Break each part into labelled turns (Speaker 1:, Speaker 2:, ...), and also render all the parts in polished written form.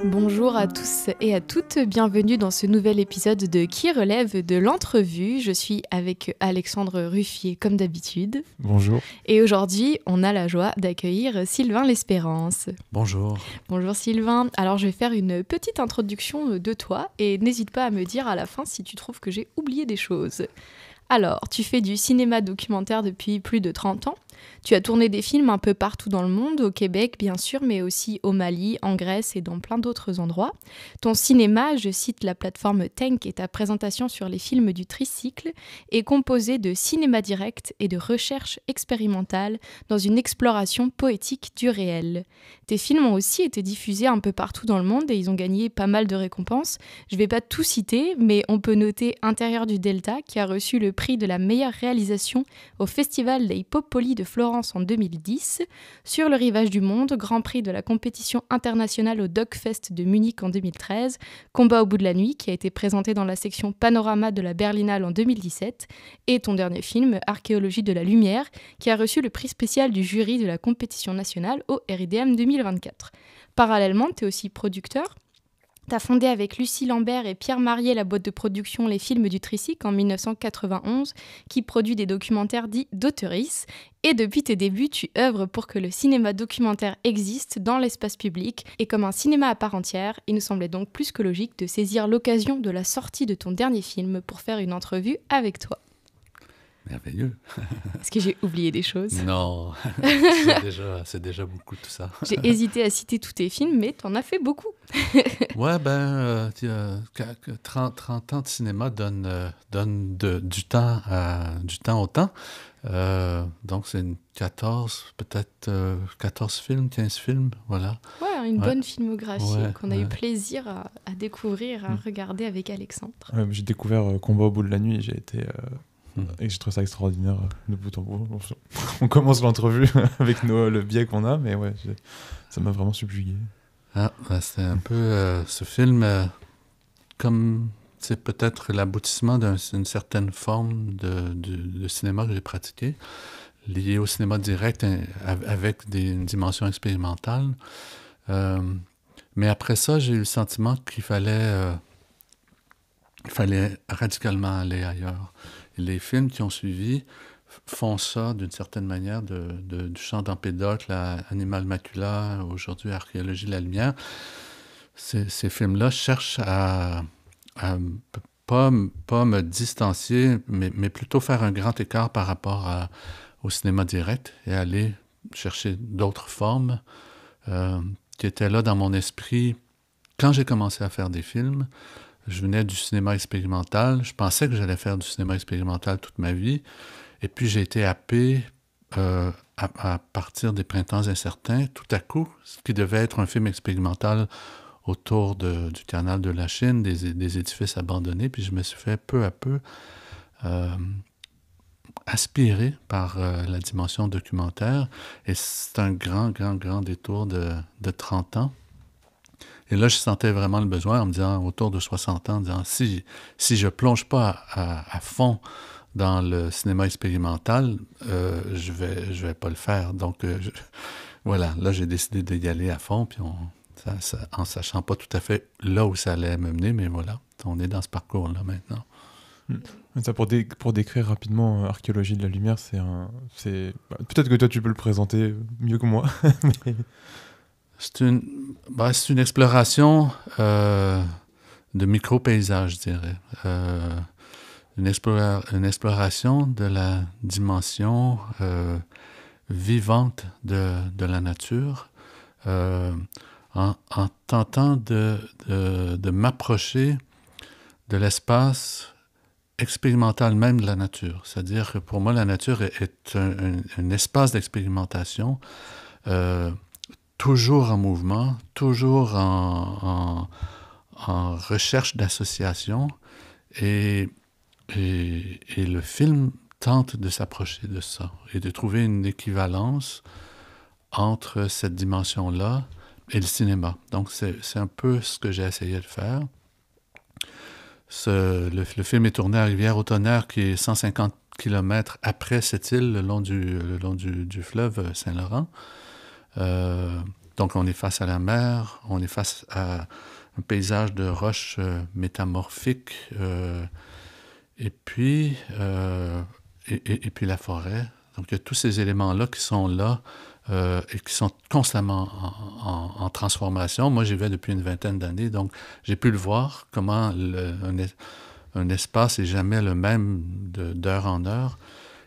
Speaker 1: Bonjour à tous et à toutes, bienvenue dans ce nouvel épisode de Qui relève de l'entrevue. Je suis avec Alexandre Ruffier comme d'habitude.
Speaker 2: Bonjour.
Speaker 1: Et aujourd'hui, on a la joie d'accueillir Sylvain L'Espérance.
Speaker 3: Bonjour.
Speaker 1: Bonjour Sylvain. Alors je vais faire une petite introduction de toi et n'hésite pas à me dire à la fin si tu trouves que j'ai oublié des choses. Alors, tu fais du cinéma documentaire depuis plus de 30 ans. Tu as tourné des films un peu partout dans le monde, au Québec bien sûr, mais aussi au Mali, en Grèce et dans plein d'autres endroits. Ton cinéma, je cite la plateforme Tank et ta présentation sur les films du tricycle, est composé de cinéma direct et de recherche expérimentale dans une exploration poétique du réel. Tes films ont aussi été diffusés un peu partout dans le monde et ils ont gagné pas mal de récompenses. Je ne vais pas tout citer, mais on peut noter Intérieur du Delta qui a reçu le prix de la meilleure réalisation au Festival dei Popoli de Florence en 2010, Sur le rivage du monde, Grand Prix de la compétition internationale au Dogfest de Munich en 2013, Combat au bout de la nuit qui a été présenté dans la section Panorama de la Berlinale en 2017, et ton dernier film, Archéologie de la lumière, qui a reçu le prix spécial du jury de la compétition nationale au RIDM 2024. Parallèlement, tu es aussi producteur. T'as fondé avec Lucie Lambert et Pierre Marier la boîte de production Les Films du Tricycle en 1991, qui produit des documentaires dits d'auteurisme. Et depuis tes débuts, tu œuvres pour que le cinéma documentaire existe dans l'espace public. Et comme un cinéma à part entière, il nous semblait donc plus que logique de saisir l'occasion de la sortie de ton dernier film pour faire une entrevue avec toi.
Speaker 3: Merveilleux.
Speaker 1: Est-ce que j'ai oublié des choses ?
Speaker 3: Non, c'est déjà beaucoup tout ça.
Speaker 1: J'ai hésité à citer tous tes films, mais t'en as fait beaucoup.
Speaker 3: Ouais, 30 ans de cinéma donne du temps au temps. Donc, c'est 14 films, 15 films, voilà.
Speaker 1: Ouais, une bonne filmographie qu'on a eu
Speaker 3: ouais.
Speaker 1: plaisir à découvrir, à regarder avec Alexandre.
Speaker 2: Ouais, j'ai découvert Combat au bout de la nuit et j'ai été... Et j'ai trouvé ça extraordinaire de bout en bout. On commence l'entrevue avec le biais qu'on a, mais ouais, ça m'a vraiment subjugué.
Speaker 3: C'est un peu ce film, comme c'est peut-être l'aboutissement d'une certaine forme de cinéma que j'ai pratiqué, lié au cinéma direct avec une dimension expérimentale. Mais après ça, j'ai eu le sentiment qu'il fallait radicalement aller ailleurs. Et les films qui ont suivi font ça d'une certaine manière, du Chant d'Empédocle à Animal Macula, aujourd'hui Archéologie de la lumière. Ces films-là cherchent à pas me distancier, mais plutôt faire un grand écart par rapport au cinéma direct et aller chercher d'autres formes qui étaient là dans mon esprit quand j'ai commencé à faire des films. Je venais du cinéma expérimental. Je pensais que j'allais faire du cinéma expérimental toute ma vie. Et puis, j'ai été happé à partir des Printemps incertains. Tout à coup, ce qui devait être un film expérimental autour du canal de la Chine, des édifices abandonnés. Puis, je me suis fait peu à peu aspirer par la dimension documentaire. Et c'est un grand détour de 30 ans. Et là, je sentais vraiment le besoin en me disant, autour de 60 ans, en me disant, si je plonge pas à fond dans le cinéma expérimental, je vais pas le faire. Donc, voilà, là, j'ai décidé d'y aller à fond, puis en sachant pas tout à fait là où ça allait me mener, mais voilà, on est dans ce parcours-là maintenant.
Speaker 2: Ça, pour décrire rapidement Archéologie de la lumière, peut-être que toi, tu peux le présenter mieux que moi, mais...
Speaker 3: C'est une exploration de micro-paysages, je dirais. Une exploration de la dimension vivante de la nature, en tentant de m'approcher de l'espace expérimental même de la nature. C'est-à-dire que pour moi, la nature est un espace d'expérimentation toujours en mouvement, toujours en recherche d'association. Et le film tente de s'approcher de ça et de trouver une équivalence entre cette dimension-là et le cinéma. Donc, c'est un peu ce que j'ai essayé de faire. Le film est tourné à Rivière-au-Tonnerre, qui est 150 km après cette île, le long du fleuve Saint-Laurent. Donc, on est face à la mer, on est face à un paysage de roches métamorphiques, et puis la forêt. Donc, il y a tous ces éléments-là qui sont là et qui sont constamment en transformation. Moi, j'y vais depuis une vingtaine d'années, donc j'ai pu le voir, comment un espace n'est jamais le même d'heure en heure.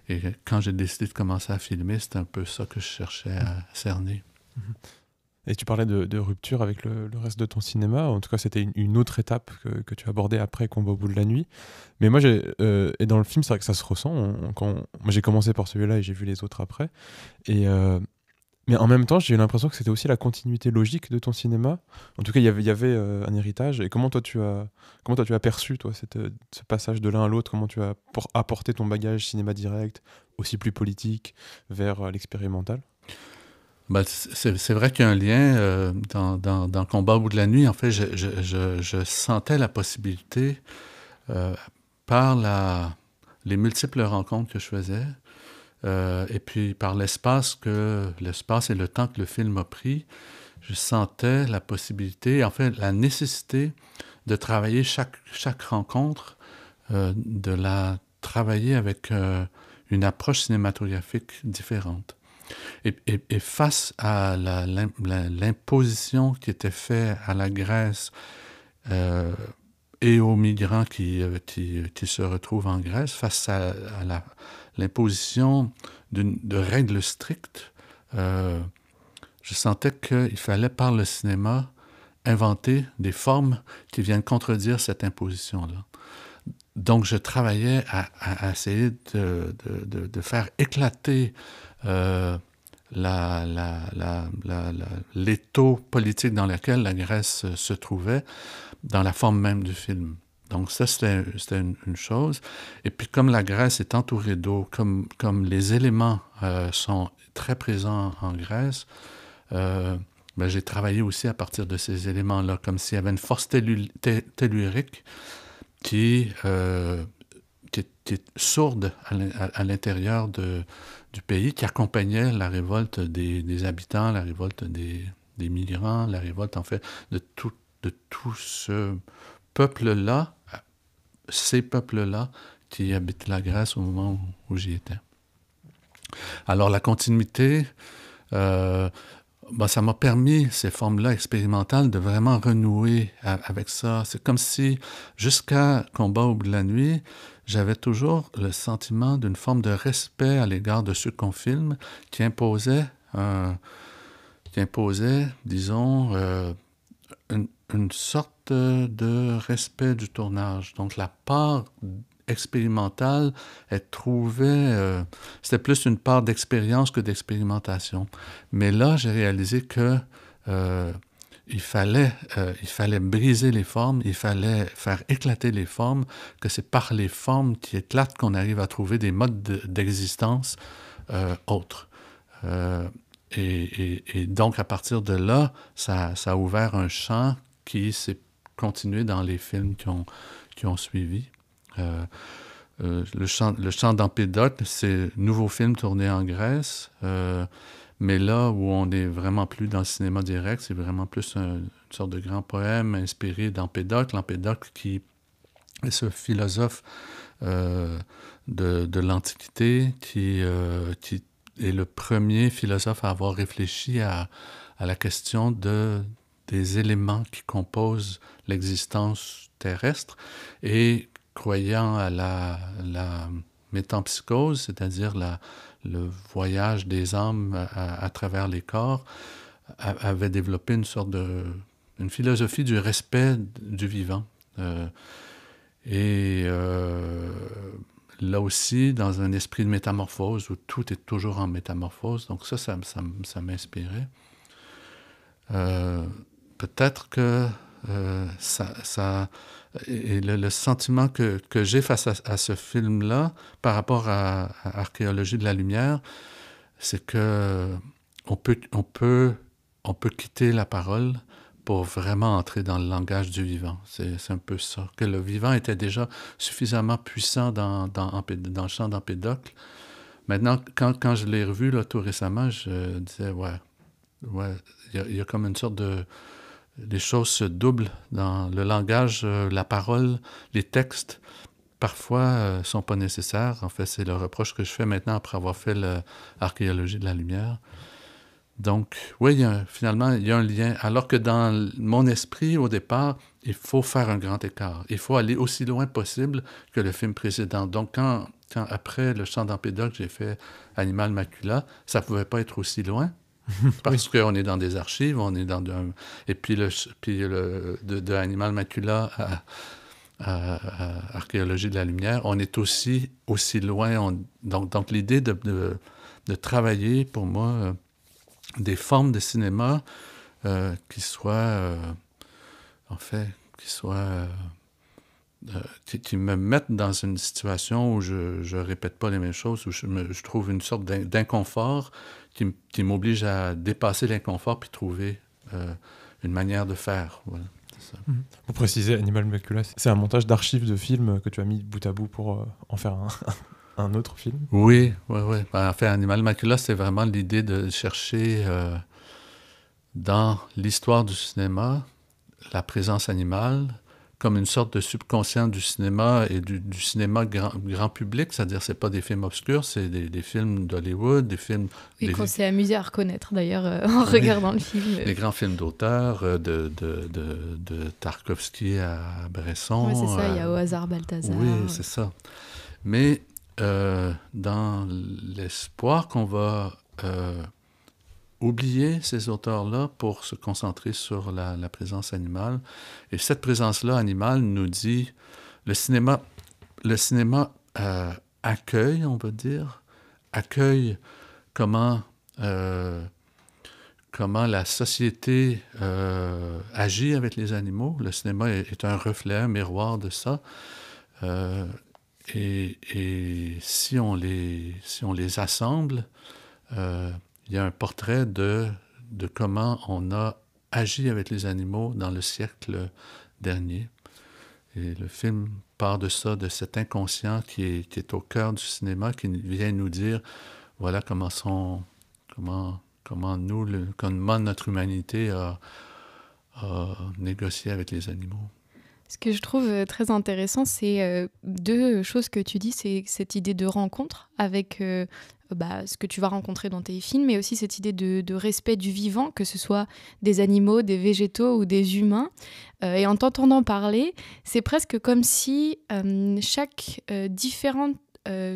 Speaker 3: Et quand j'ai décidé de commencer à filmer, c'était un peu ça que je cherchais à cerner.
Speaker 2: Et tu parlais de rupture avec le reste de ton cinéma. En tout cas, c'était une autre étape que tu abordais après Combat au bout de la nuit. Mais moi, et dans le film, c'est vrai que ça se ressent. Moi, j'ai commencé par celui-là et j'ai vu les autres après. Mais en même temps, j'ai eu l'impression que c'était aussi la continuité logique de ton cinéma. En tout cas, il y avait un héritage. Et comment toi, tu as perçu, toi, ce passage de l'un à l'autre? Comment tu as apporté ton bagage cinéma direct, aussi plus politique, vers l'expérimental?
Speaker 3: Ben, c'est vrai qu'il y a un lien dans Combat au bout de la nuit. En fait, je sentais la possibilité, par les multiples rencontres que je faisais, et puis par l'espace et le temps que le film a pris, je sentais la possibilité, en fait, la nécessité de travailler chaque rencontre, de la travailler avec une approche cinématographique différente. Et face à l'imposition qui était faite à la Grèce et aux migrants qui se retrouvent en Grèce, face à l'imposition de règles strictes, je sentais qu'il fallait, par le cinéma, inventer des formes qui viennent contredire cette imposition-là. Donc, je travaillais à essayer de faire éclater l'étau politique dans lequel la Grèce se trouvait, dans la forme même du film. Donc ça, c'était une chose. Et puis comme la Grèce est entourée d'eau, comme les éléments sont très présents en Grèce, ben, j'ai travaillé aussi à partir de ces éléments-là, comme s'il y avait une force tellurique qui est sourde à l'intérieur du pays, qui accompagnait la révolte des habitants, la révolte des migrants, la révolte, en fait, de tout ce peuple-là, ces peuples-là qui habitent la Grèce au moment où j'y étais. Alors, la continuité, ben, ça m'a permis, ces formes-là expérimentales, de vraiment renouer avec ça. C'est comme si, jusqu'à Combat au bout de la nuit, j'avais toujours le sentiment d'une forme de respect à l'égard de ceux qu'on filme, qui imposait, disons, une sorte de respect du tournage. Donc la part expérimentale, elle trouvait... c'était plus une part d'expérience que d'expérimentation. Mais là, j'ai réalisé que il fallait briser les formes, il fallait faire éclater les formes, que c'est par les formes qui éclatent qu'on arrive à trouver des modes d'existence autres. Et donc, à partir de là, ça a ouvert un champ qui s'est continué dans les films qui ont suivi. Le chant d'Empédocle, c'est un nouveau film tourné en Grèce, mais là où on n'est vraiment plus dans le cinéma direct, c'est vraiment plus une sorte de grand poème inspiré d'Empédocle. Empédocle qui est ce philosophe de l'Antiquité qui est le premier philosophe à avoir réfléchi à la question des éléments qui composent l'existence terrestre et croyant à la métempsychose, c'est-à-dire le voyage des âmes à travers les corps, avait développé une philosophie du respect du vivant. Là aussi, dans un esprit de métamorphose, où tout est toujours en métamorphose. Donc ça m'inspirait. Peut-être que et le sentiment que j'ai face à ce film-là, par rapport à Archéologie de la lumière, c'est que on peut quitter la parole pour vraiment entrer dans le langage du vivant. C'est un peu ça. Que le vivant était déjà suffisamment puissant dans le chant d'Empédocle. Maintenant, quand je l'ai revu là, tout récemment, je disais, ouais, ouais, il y a comme une sorte de... Les choses se doublent dans le langage, la parole, les textes. Parfois, sont pas nécessaires. En fait, c'est le reproche que je fais maintenant après avoir fait l'archéologie de la lumière. Donc, oui, finalement, il y a un lien. Alors que dans mon esprit, au départ, il faut faire un grand écart. Il faut aller aussi loin possible que le film précédent. Donc, quand après Le Chant d'Empédocle, j'ai fait Animal Macula, ça pouvait pas être aussi loin. Parce qu'on est dans des archives, on est dans et puis de Animal Macula à Archéologie de la lumière, on est aussi loin. Donc l'idée de travailler, pour moi, des formes de cinéma qui soient, en fait, qui me mettent dans une situation où je répète pas les mêmes choses, où je trouve une sorte d'inconfort qui m'oblige à dépasser l'inconfort puis trouver une manière de faire. Voilà, c'est ça.
Speaker 2: Pour préciser, Animal Macula, c'est un montage d'archives de films que tu as mis bout à bout pour en faire un autre film.
Speaker 3: Oui. En fait, Animal Macula, c'est vraiment l'idée de chercher dans l'histoire du cinéma la présence animale comme une sorte de subconscient du cinéma et du cinéma grand public, c'est-à-dire c'est pas des films obscurs, c'est des films d'Hollywood, des films...
Speaker 1: Oui, qu'on s'est amusé à reconnaître d'ailleurs en regardant le film.
Speaker 3: Les grands films d'auteur, de Tarkovsky à Bresson.
Speaker 1: Oui, c'est ça, il y a Au hasard Balthazar.
Speaker 3: Oui, c'est ça. Mais dans l'espoir qu'on va oublier ces auteurs-là pour se concentrer sur la présence animale. Et cette présence-là animale nous dit... Le cinéma accueille, on va dire, comment la société agit avec les animaux. Le cinéma est un reflet, un miroir de ça. Et si on les assemble... il y a un portrait de comment on a agi avec les animaux dans le siècle dernier. Et le film part de ça, de cet inconscient qui est au cœur du cinéma, qui vient nous dire, voilà comment notre humanité a négocié avec les animaux.
Speaker 1: Ce que je trouve très intéressant, c'est deux choses que tu dis, c'est cette idée de rencontre avec ce que tu vas rencontrer dans tes films, mais aussi cette idée de respect du vivant, que ce soit des animaux, des végétaux ou des humains. Et en t'entendant parler, c'est presque comme si chaque différente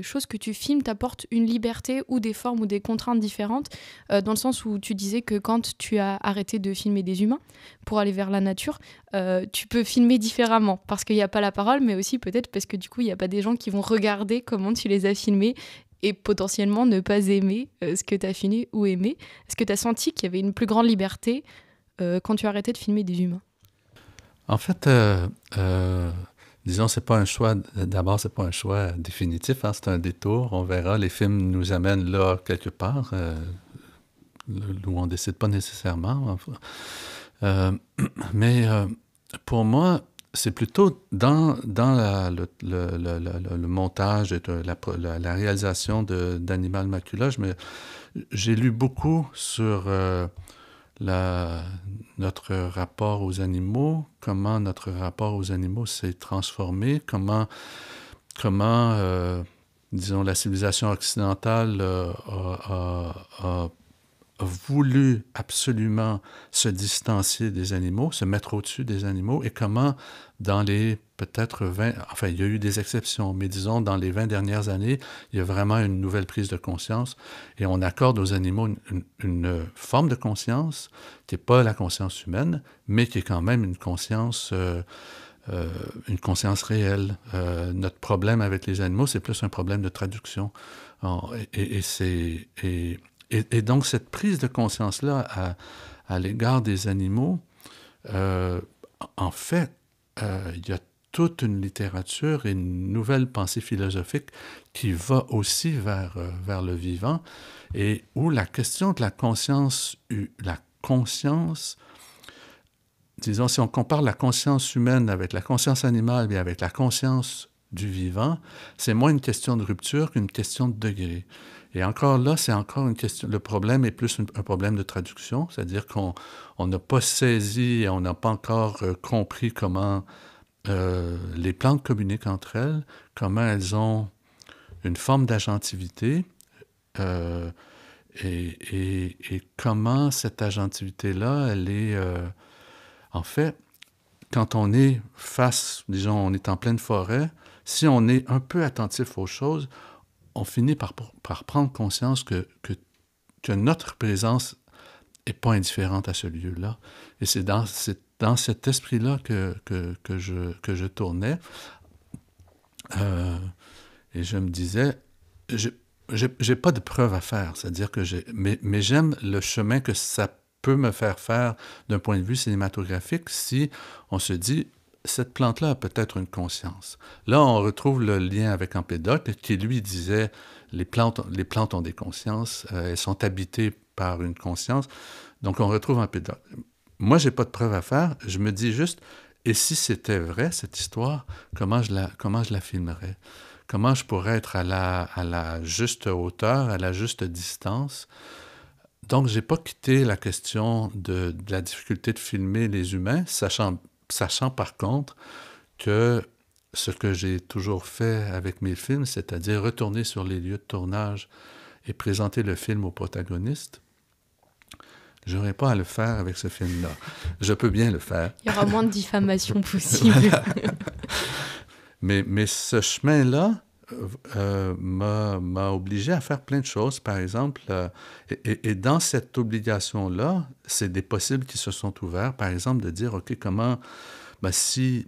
Speaker 1: chose que tu filmes t'apporte une liberté ou des formes ou des contraintes différentes, dans le sens où tu disais que quand tu as arrêté de filmer des humains pour aller vers la nature, tu peux filmer différemment parce qu'il n'y a pas la parole, mais aussi peut-être parce que du coup il n'y a pas des gens qui vont regarder comment tu les as filmés et potentiellement ne pas aimer ce que tu as filmé ou aimer. Est-ce que tu as senti qu'il y avait une plus grande liberté quand tu as arrêté de filmer des humains?
Speaker 3: En fait, disons, c'est pas un choix. D'abord, c'est pas un choix définitif. C'est un détour. On verra. Les films nous amènent là quelque part où on décide pas nécessairement. Mais pour moi, c'est plutôt dans le montage et la réalisation d'Animal Macula. J'ai lu beaucoup sur notre rapport aux animaux, comment notre rapport aux animaux s'est transformé, comment disons, la civilisation occidentale a voulu absolument se distancier des animaux, se mettre au-dessus des animaux, et comment dans les peut-être 20... Enfin, il y a eu des exceptions, mais disons, dans les 20 dernières années, il y a vraiment une nouvelle prise de conscience, et on accorde aux animaux une forme de conscience qui n'est pas la conscience humaine, mais qui est quand même une conscience réelle. Notre problème avec les animaux, c'est plus un problème de traduction. Et donc, cette prise de conscience-là à l'égard des animaux, en fait, il y a toute une littérature et une nouvelle pensée philosophique qui va aussi vers le vivant, et où la question de la conscience, disons, si on compare la conscience humaine avec la conscience animale et avec la conscience du vivant, c'est moins une question de rupture qu'une question de degré. Et encore là, c'est encore une question. Le problème est plus un problème de traduction, c'est-à-dire qu'on n'a pas saisi et on n'a pas encore compris comment les plantes communiquent entre elles, comment elles ont une forme d'agentivité et comment cette agentivité-là, elle est... en fait, quand on est face, disons, on est en pleine forêt, si on est un peu attentif aux choses, on finit par prendre conscience que notre présence n'est pas indifférente à ce lieu-là. Et c'est dans cet esprit-là que je tournais. Et je me disais, j'ai pas de preuve à faire, c'est-à-dire que mais j'aime le chemin que ça peut me faire d'un point de vue cinématographique si on se dit, cette plante-là a peut-être une conscience. Là, on retrouve le lien avec Empédocle qui, lui, disait, les plantes ont des consciences, elles sont habitées par une conscience. Donc, on retrouve Empédocle. Moi, j'ai pas de preuve à faire. Je me dis juste, et si c'était vrai, cette histoire, comment je la filmerais? Comment je pourrais être à la juste hauteur, à la juste distance? Donc, j'ai pas quitté la question de la difficulté de filmer les humains, sachant par contre que ce que j'ai toujours fait avec mes films, c'est-à-dire retourner sur les lieux de tournage et présenter le film aux protagonistes, je n'aurais pas à le faire avec ce film-là. Je peux bien le faire.
Speaker 1: Il y aura moins de diffamation possible.
Speaker 3: Voilà. Mais ce chemin-là m'a obligé à faire plein de choses, par exemple. Et dans cette obligation-là, c'est des possibles qui se sont ouverts. Par exemple, de dire, OK, comment... Ben, si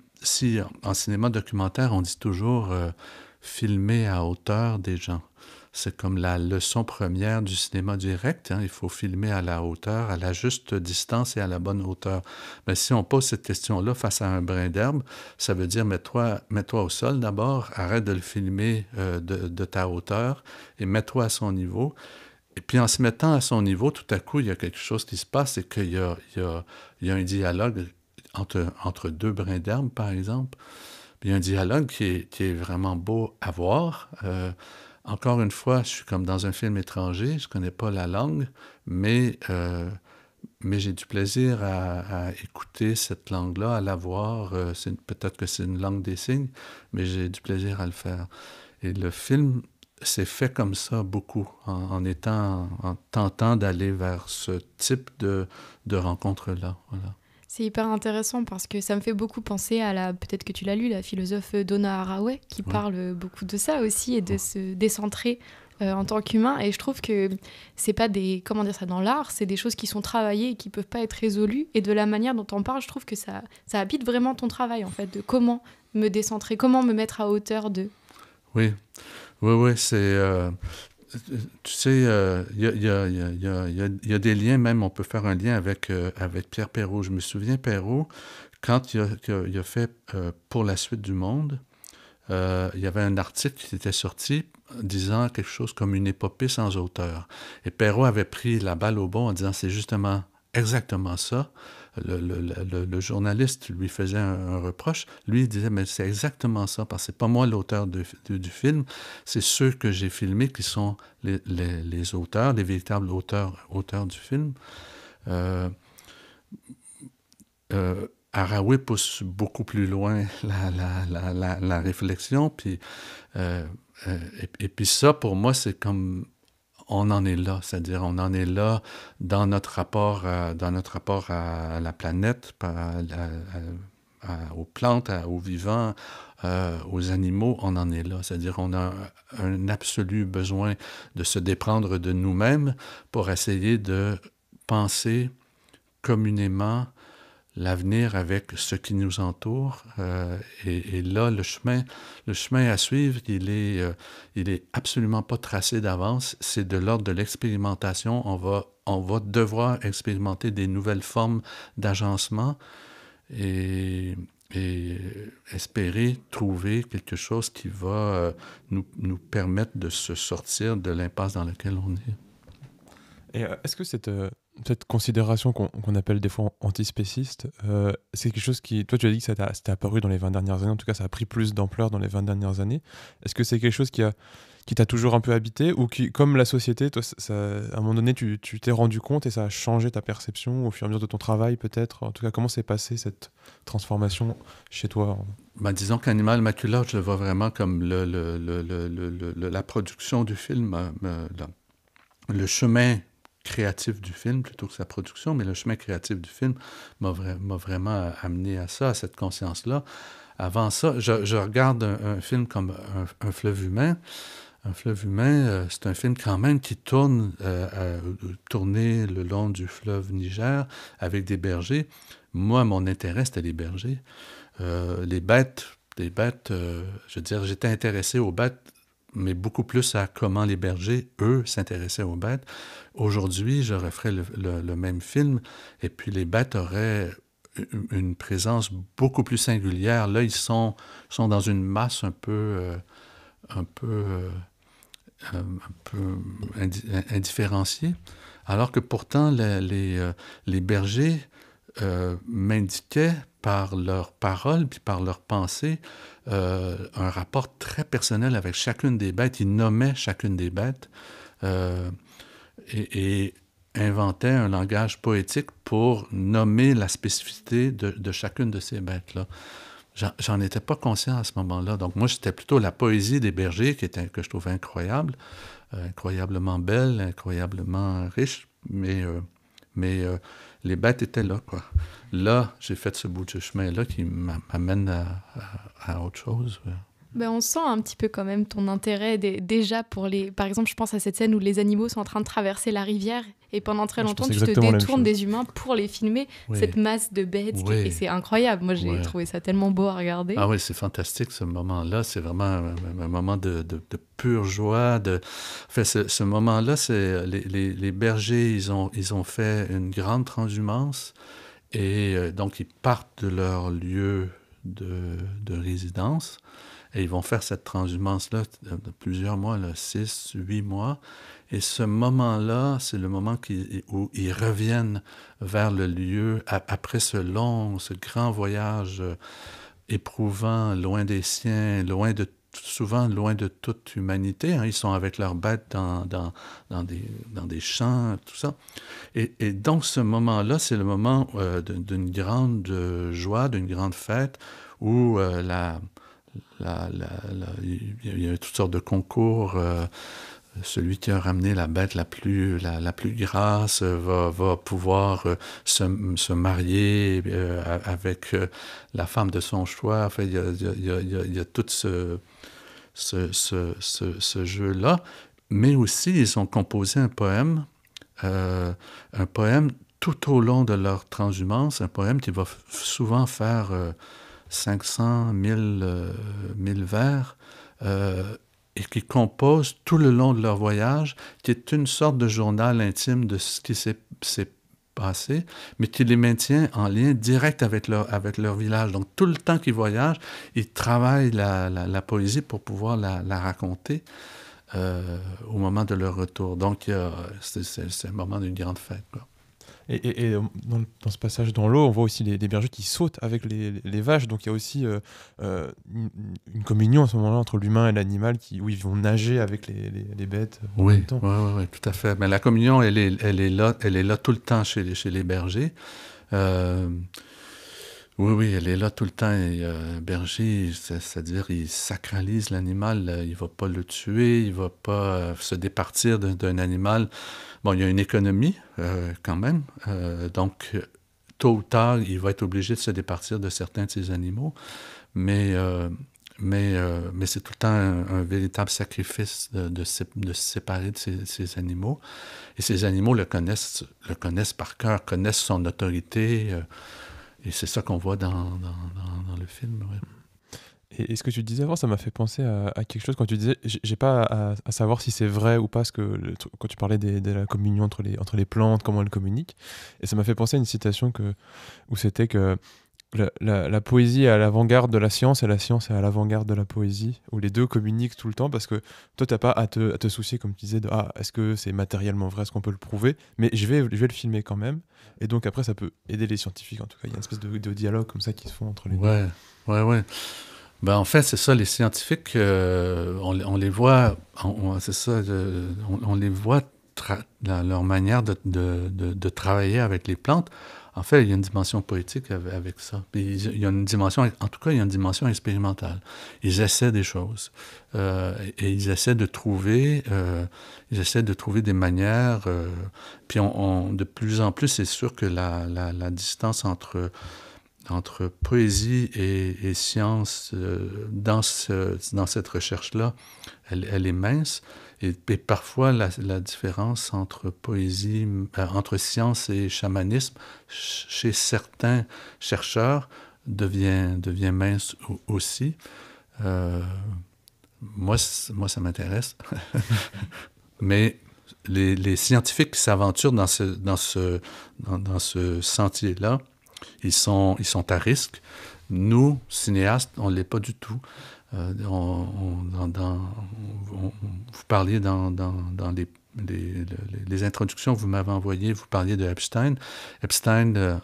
Speaker 3: en cinéma documentaire, on dit toujours filmer à hauteur des gens. C'est comme la leçon première du cinéma direct. Hein. Il faut filmer à la hauteur, à la juste distance et à la bonne hauteur. Mais si on pose cette question-là face à un brin d'herbe, ça veut dire mets-toi au sol d'abord, arrête de le filmer de ta hauteur et mets-toi à son niveau. Et puis en se mettant à son niveau, tout à coup, il y a quelque chose qui se passe, c'est qu'il y a un dialogue entre deux brins d'herbe, par exemple. Puis il y a un dialogue qui est vraiment beau à voir. Encore une fois, je suis comme dans un film étranger, je ne connais pas la langue, mais j'ai du plaisir à écouter cette langue-là, à la voir. Peut-être que c'est une langue des signes, mais j'ai du plaisir à le faire. Et le film s'est fait comme ça beaucoup, en tentant d'aller vers ce type de rencontre-là. Voilà.
Speaker 1: C'est hyper intéressant parce que ça me fait beaucoup penser à peut-être que tu l'as lu, la philosophe Donna Haraway, qui parle beaucoup de ça aussi et de se décentrer en tant qu'humain. Et je trouve que c'est pas comment dire ça, dans l'art, c'est des choses qui sont travaillées et qui peuvent pas être résolues. Et de la manière dont on parle, je trouve que ça habite vraiment ton travail, en fait, de comment me décentrer, comment me mettre à hauteur de...
Speaker 3: Oui, c'est... tu sais, il y a des liens, même on peut faire un lien avec Pierre Perrault. Je me souviens, Perrault, quand il a fait Pour la suite du monde, il y avait un article qui était sorti disant quelque chose comme une épopée sans auteur. Et Perrault avait pris la balle au bon en disant c'est justement exactement ça. Le journaliste lui faisait un reproche. Lui, il disait, mais c'est exactement ça, parce que c'est pas moi l'auteur du film, c'est ceux que j'ai filmés qui sont les auteurs, les véritables auteurs du film. Haraway pousse beaucoup plus loin la réflexion, puis, et puis ça, pour moi, c'est comme... On en est là, c'est-à-dire on en est là dans notre rapport à la planète, aux plantes, aux vivants, aux animaux, on en est là. C'est-à-dire on a un absolu besoin de se déprendre de nous-mêmes pour essayer de penser communément l'avenir avec ce qui nous entoure. Et là, le chemin à suivre, il est absolument pas tracé d'avance. C'est de l'ordre de l'expérimentation. On va devoir expérimenter des nouvelles formes d'agencement et espérer trouver quelque chose qui va nous permettre de se sortir de l'impasse dans laquelle on est.
Speaker 2: Et est-ce que cette considération qu'on appelle des fois antispéciste, c'est quelque chose qui... Toi, tu as dit que c'était apparu dans les 20 dernières années, en tout cas, ça a pris plus d'ampleur dans les 20 dernières années. Est-ce que c'est quelque chose qui t'a toujours un peu habité, ou qui, comme la société, toi, à un moment donné, tu t'es rendu compte et ça a changé ta perception au fur et à mesure de ton travail, peut-être? En tout cas, comment s'est passée cette transformation chez toi?
Speaker 3: Disons qu'Animal Macula, je le vois vraiment comme la production du film, le chemin créatif du film, plutôt que sa production, mais le chemin créatif du film m'a vraiment amené à ça, à cette conscience-là. Avant ça, je regarde un film comme un fleuve humain. Un fleuve humain, c'est un film quand même qui tourné le long du fleuve Niger avec des bergers. Moi, mon intérêt, c'était les bergers. Les bêtes, je veux dire, j'étais intéressé aux bêtes, mais beaucoup plus à comment les bergers, eux, s'intéressaient aux bêtes. Aujourd'hui, je referais le même film, et puis les bêtes auraient une présence beaucoup plus singulière. Là, ils sont dans une masse un peu indifférenciée, alors que pourtant, les bergers m'indiquaient par leurs paroles puis par leurs pensées un rapport très personnel avec chacune des bêtes. Ils nommaient chacune des bêtes et inventaient un langage poétique pour nommer la spécificité de chacune de ces bêtes-là. J'en étais pas conscient à ce moment-là. Donc moi, c'était plutôt la poésie des bergers que je trouvais incroyable, incroyablement belle, incroyablement riche, mais les bêtes étaient là, quoi. Là, j'ai fait ce bout de chemin-là qui m'amène à autre chose.
Speaker 1: Ben, on sent un petit peu quand même ton intérêt déjà pour les... Par exemple, je pense à cette scène où les animaux sont en train de traverser la rivière et pendant très longtemps, tu te détournes des humains pour les filmer, oui. Cette masse de bêtes. Oui. Et c'est incroyable. Moi, j'ai trouvé ça tellement beau à regarder.
Speaker 3: Ah oui, c'est fantastique ce moment-là. C'est vraiment un moment de pure joie. Enfin, ce moment-là, c'est les bergers, ils ont fait une grande transhumance et donc ils partent de leur lieu de résidence. Et ils vont faire cette transhumance-là de plusieurs mois, 6, 8 mois. Et ce moment-là, c'est le moment où ils reviennent vers le lieu après ce grand voyage éprouvant, loin des siens, souvent loin de toute humanité. Hein. Ils sont avec leurs bêtes dans des champs, tout ça. Et donc, ce moment-là, c'est le moment d'une grande joie, d'une grande fête, où il y a toutes sortes de concours. Celui qui a ramené la bête la plus grasse va pouvoir se marier avec la femme de son choix. Enfin, il y a tout ce jeu-là. Mais aussi, ils ont composé un poème tout au long de leur transhumance, un poème qui va souvent faire 500, 1000 vers, et qui composent tout le long de leur voyage, qui est une sorte de journal intime de ce qui s'est passé, mais qui les maintient en lien direct avec leur village. Donc, tout le temps qu'ils voyagent, ils travaillent la poésie pour pouvoir la raconter au moment de leur retour. Donc, c'est un moment d'une grande fête, quoi.
Speaker 2: Et dans ce passage dans l'eau, on voit aussi des bergers qui sautent avec les vaches. Donc il y a aussi une communion à ce moment-là entre l'humain et l'animal où ils vont nager avec les bêtes en même temps.
Speaker 3: Oui, tout à fait. Mais la communion, elle est là tout le temps chez les bergers. Oui, elle est là tout le temps. Et berger, c'est-à-dire, il sacralise l'animal. Il ne va pas le tuer, il ne va pas se départir d'un animal. Bon, il y a une économie quand même. Donc, tôt ou tard, il va être obligé de se départir de certains de ces animaux. Mais c'est tout le temps un véritable sacrifice de se séparer de ces animaux. Et ces animaux le connaissent par cœur, connaissent son autorité. Et c'est ça qu'on voit dans le film. Ouais.
Speaker 2: Et ce que tu disais avant, ça m'a fait penser à quelque chose quand tu disais, j'ai pas à savoir si c'est vrai ou pas, quand tu parlais de la communion entre les plantes, comment elles communiquent. Et ça m'a fait penser à une citation où c'était que la poésie est à l'avant-garde de la science et la science est à l'avant-garde de la poésie, où les deux communiquent tout le temps, parce que toi, t'as pas à te soucier, comme tu disais, de est-ce que c'est matériellement vrai, est-ce qu'on peut le prouver, mais je vais le filmer quand même, et donc après, ça peut aider les scientifiques, en tout cas. Il y a une espèce de dialogue comme ça qui se font entre les deux.
Speaker 3: Ouais. Ben, en fait, c'est ça, les scientifiques, on les voit, c'est ça, on les voit, leur manière de travailler avec les plantes. En fait, il y a une dimension poétique avec ça. Puis il y a une dimension, en tout cas, il y a une dimension expérimentale. Ils essaient des choses. Et ils essaient de trouver des manières. Puis de plus en plus, c'est sûr que la distance entre poésie et science dans cette recherche-là, elle est mince. Et parfois, la différence entre poésie, entre science et chamanisme, chez certains chercheurs, devient mince aussi. Moi, ça m'intéresse. Mais les scientifiques qui s'aventurent dans ce sentier-là, ils sont à risque. Nous, cinéastes, on ne l'est pas du tout. Vous parliez dans les introductions que vous m'avez envoyées, vous parliez de Epstein. Epstein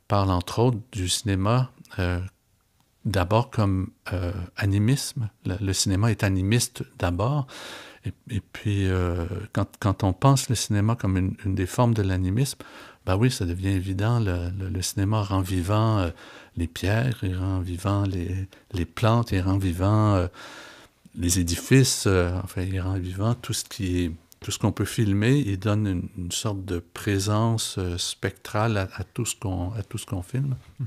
Speaker 3: parle entre autres du cinéma d'abord comme animisme. Le cinéma est animiste d'abord. Et puis, quand on pense le cinéma comme une des formes de l'animisme, ben oui, ça devient évident. Le cinéma rend vivant les pierres, il rend vivant les plantes, il rend vivant les édifices, enfin, il rend vivant tout ce qu'on peut filmer. Il donne une sorte de présence spectrale à tout ce qu'on filme.
Speaker 2: Mm-hmm.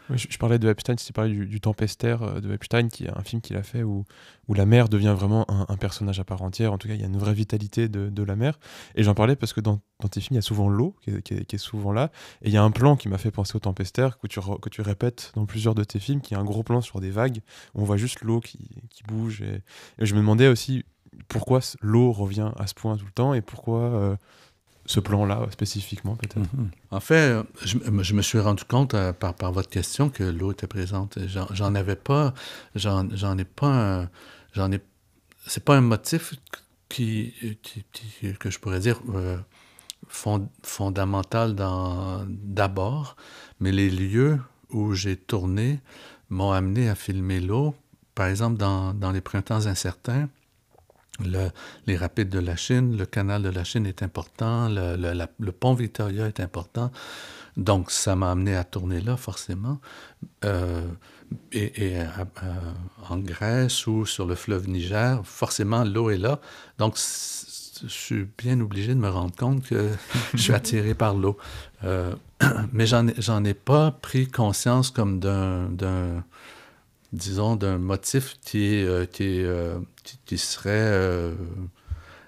Speaker 2: Oui, je parlais de Epstein, tu parlais du Tempestaire de Epstein, qui est un film qu'il a fait où la mer devient vraiment un personnage à part entière. En tout cas, il y a une vraie vitalité de la mer. Et j'en parlais parce que dans tes films, il y a souvent l'eau qui est souvent là. Et il y a un plan qui m'a fait penser au Tempestaire, que tu répètes dans plusieurs de tes films, qui est un gros plan sur des vagues, où on voit juste l'eau qui bouge. Et je me demandais aussi pourquoi l'eau revient à ce point tout le temps, et pourquoi... ce plan-là, spécifiquement, peut-être.
Speaker 3: Mm-hmm. En fait, je me suis rendu compte par votre question que l'eau était présente. J'en ai pas c'est pas un motif que je pourrais dire fondamental d'abord, mais les lieux où j'ai tourné m'ont amené à filmer l'eau. Par exemple, dans les printemps incertains, les rapides de la Chine, le canal de la Chine est important, le pont Victoria est important. Donc, ça m'a amené à tourner là, forcément. En Grèce ou sur le fleuve Niger, forcément, l'eau est là. Donc, je suis bien obligé de me rendre compte que je suis attiré par l'eau. Mais j'en ai pas pris conscience comme d'un motif qui serait...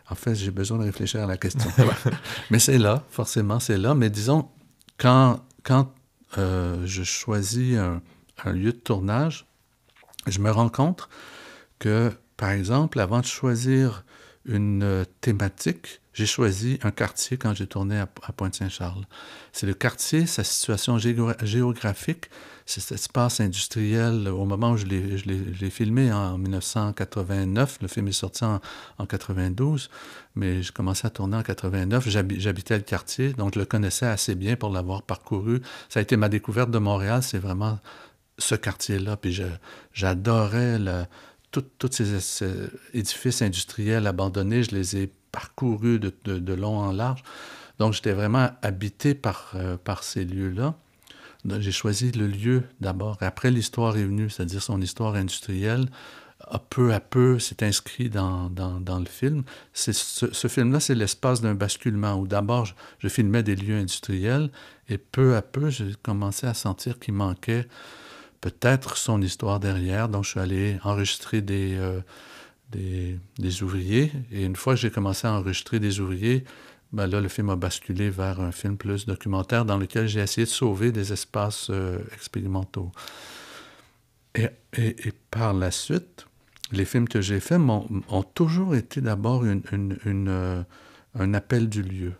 Speaker 3: En fait, j'ai besoin de réfléchir à la question. Mais c'est là, forcément, c'est là. Mais disons, quand je choisis un lieu de tournage, je me rends compte que, par exemple, avant de choisir une thématique, j'ai choisi un quartier quand j'ai tourné à Pointe-Saint-Charles. C'est le quartier, sa situation géographique, c'est cet espace industriel. Au moment où je l'ai filmé en 1989, le film est sorti en 92, mais j'ai commencé à tourner en 89. J'habitais le quartier, donc je le connaissais assez bien pour l'avoir parcouru. Ça a été ma découverte de Montréal, c'est vraiment ce quartier-là. Puis j'adorais tous ces édifices industriels abandonnés, je les ai parcourus de long en large. Donc, j'étais vraiment habité par ces lieux-là. Donc, j'ai choisi le lieu d'abord. Et après, l'histoire est venue, c'est-à-dire son histoire industrielle. Peu à peu, c'est inscrit dans le film. Ce film-là, c'est l'espace d'un basculement où d'abord, je filmais des lieux industriels et peu à peu, j'ai commencé à sentir qu'il manquait peut-être son histoire derrière. Donc, je suis allé enregistrer des ouvriers. Et une fois que j'ai commencé à enregistrer des ouvriers, ben là, le film a basculé vers un film plus documentaire dans lequel j'ai essayé de sauver des espaces expérimentaux. Et par la suite, les films que j'ai faits ont toujours été d'abord un appel du lieu.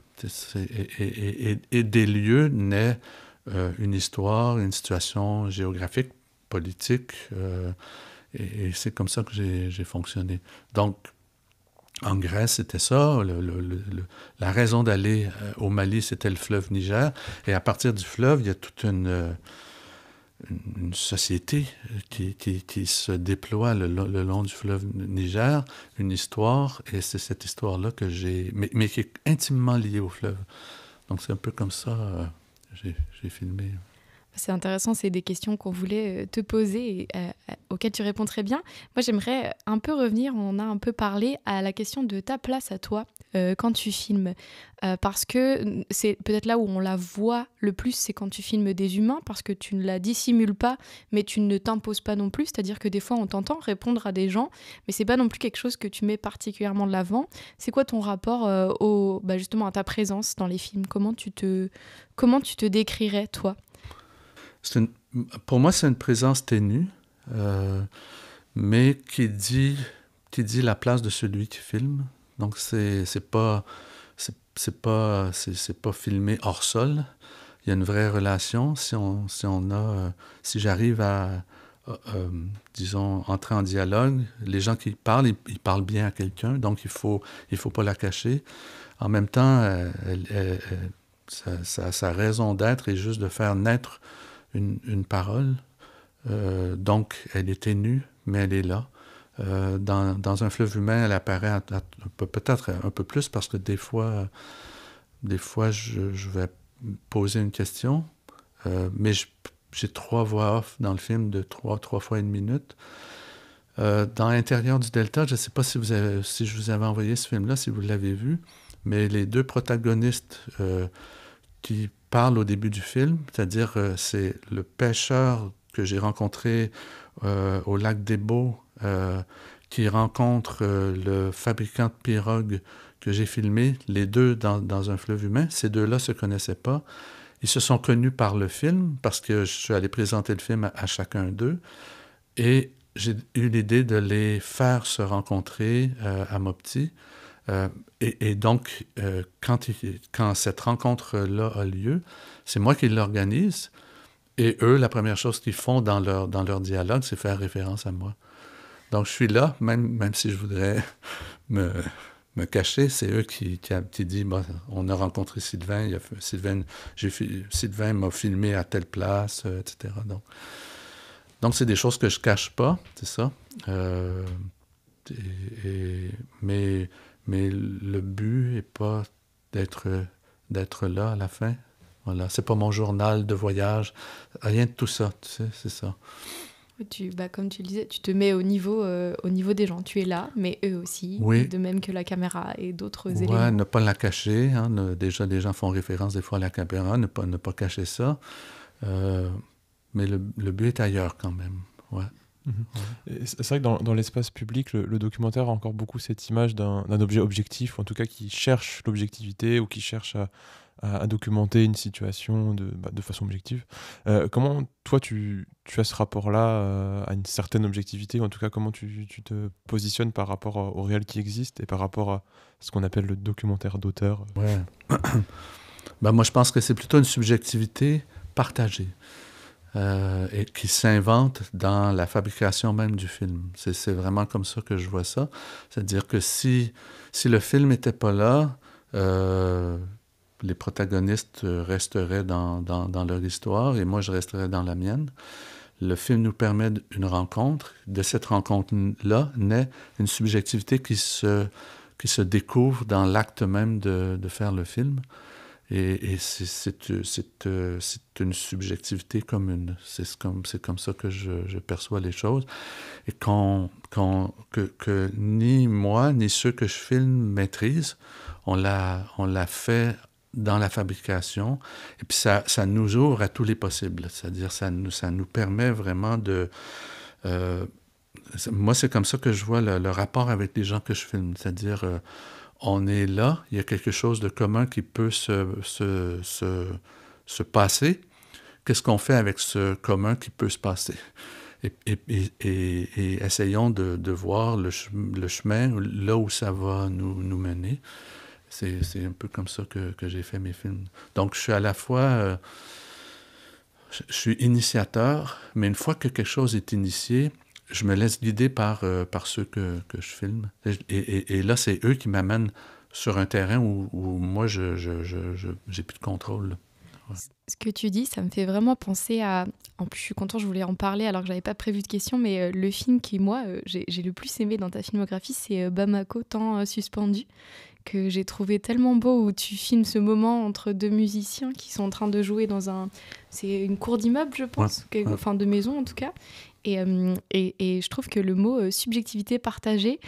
Speaker 3: Et des lieux naît une histoire, une situation géographique, politique, et c'est comme ça que j'ai fonctionné. Donc, en Grèce, c'était ça. La raison d'aller au Mali, c'était le fleuve Niger. Et à partir du fleuve, il y a toute une société qui se déploie le long du fleuve Niger, une histoire, et c'est cette histoire-là que mais qui est intimement liée au fleuve. Donc c'est un peu comme ça j'ai filmé.
Speaker 1: C'est intéressant, c'est des questions qu'on voulait te poser et auxquelles tu réponds très bien. Moi, j'aimerais un peu revenir, on a un peu parlé à la question de ta place à toi quand tu filmes. Parce que c'est peut-être là où on la voit le plus, c'est quand tu filmes des humains, parce que tu ne la dissimules pas, mais tu ne t'imposes pas non plus. C'est-à-dire que des fois, on t'entend répondre à des gens, mais c'est pas non plus quelque chose que tu mets particulièrement de l'avant. C'est quoi ton rapport justement à ta présence dans les films ? Comment tu te décrirais, toi ?
Speaker 3: Pour moi, c'est une présence ténue, mais qui dit la place de celui qui filme. Donc, c'est pas filmé hors sol. Il y a une vraie relation. Si j'arrive à disons, entrer en dialogue, les gens qui parlent, ils parlent bien à quelqu'un, donc il faut pas la cacher. En même temps, sa raison d'être est juste de faire naître une parole. Donc, elle est ténue, mais elle est là. Dans un fleuve humain, elle apparaît peut-être un peu plus parce que des fois je vais poser une question, mais j'ai 3 voix off dans le film de 3 fois 1 minute. Dans l'intérieur du Delta, je ne sais pas si je vous avais envoyé ce film-là, si vous l'avez vu, mais les 2 protagonistes qui parlent au début du film, c'est-à-dire c'est le pêcheur que j'ai rencontré au lac des Baux, qui rencontre le fabricant de pirogues que j'ai filmé, les 2 dans un fleuve humain. Ces 2-là ne se connaissaient pas. Ils se sont connus par le film, parce que je suis allé présenter le film à chacun d'eux. Et j'ai eu l'idée de les faire se rencontrer à Mopti. Et donc, quand cette rencontre-là a lieu, c'est moi qui l'organise. Et eux, la première chose qu'ils font dans leur dialogue, c'est faire référence à moi. Donc, je suis là, même si je voudrais me cacher, c'est eux qui disent on a rencontré Sylvain, Sylvain m'a filmé à telle place, etc. Donc, c'est des choses que je cache pas, c'est ça. Mais le but n'est pas d'être là à la fin. Voilà, c'est pas mon journal de voyage, rien de tout ça, tu sais, c'est ça.
Speaker 1: Comme tu le disais, tu te mets au niveau des gens. Tu es là, mais eux aussi,
Speaker 3: oui.
Speaker 1: De même que la caméra et d'autres
Speaker 3: éléments.
Speaker 1: éléments.
Speaker 3: Ne pas la cacher. Hein, déjà, les gens font référence des fois à la caméra, ne pas cacher ça. Mais le but est ailleurs quand même. Ouais.
Speaker 2: C'est vrai que dans l'espace public, le documentaire a encore beaucoup cette image d'un objet objectif, ou en tout cas qui cherche l'objectivité ou qui cherche à documenter une situation de façon objective. Comment toi tu as ce rapport-là à une certaine objectivité, ou en tout cas comment tu te positionnes par rapport au réel qui existe et par rapport à ce qu'on appelle le documentaire d'auteur?
Speaker 3: Ouais. Moi je pense que c'est plutôt une subjectivité partagée. Et qui s'invente dans la fabrication même du film. C'est vraiment comme ça que je vois ça. C'est-à-dire que si le film n'était pas là, les protagonistes resteraient dans leur histoire et moi, je resterais dans la mienne. Le film nous permet une rencontre. De cette rencontre-là naît une subjectivité qui se découvre dans l'acte même de faire le film. Et c'est une subjectivité commune. C'est comme ça que je perçois les choses. Et que ni moi, ni ceux que je filme maîtrisent, on l'a fait dans la fabrication. Et puis ça nous ouvre à tous les possibles. C'est-à-dire ça nous permet vraiment de... moi, c'est comme ça que je vois le rapport avec les gens que je filme. C'est-à-dire... on est là, il y a quelque chose de commun qui peut se passer. Qu'est-ce qu'on fait avec ce commun qui peut se passer? Et essayons de voir le chemin, là où ça va nous mener. C'est un peu comme ça que j'ai fait mes films. Donc, je suis à la fois... je suis initiateur, mais une fois que quelque chose est initié, je me laisse guider par ceux que je filme. Et là, c'est eux qui m'amènent sur un terrain où moi, j'ai plus de contrôle. Ouais.
Speaker 1: Ce que tu dis, ça me fait vraiment penser à... En plus, je suis contente, je voulais en parler alors que j'avais pas prévu de question, mais le film qui, moi, j'ai le plus aimé dans ta filmographie, c'est Bamako, temps suspendu, que j'ai trouvé tellement beau, où tu filmes ce moment entre deux musiciens qui sont en train de jouer dans un... C'est une cour d'immeuble, je pense,
Speaker 3: Ouais.
Speaker 1: enfin de maison en tout cas. Et je trouve que le mot subjectivité partagée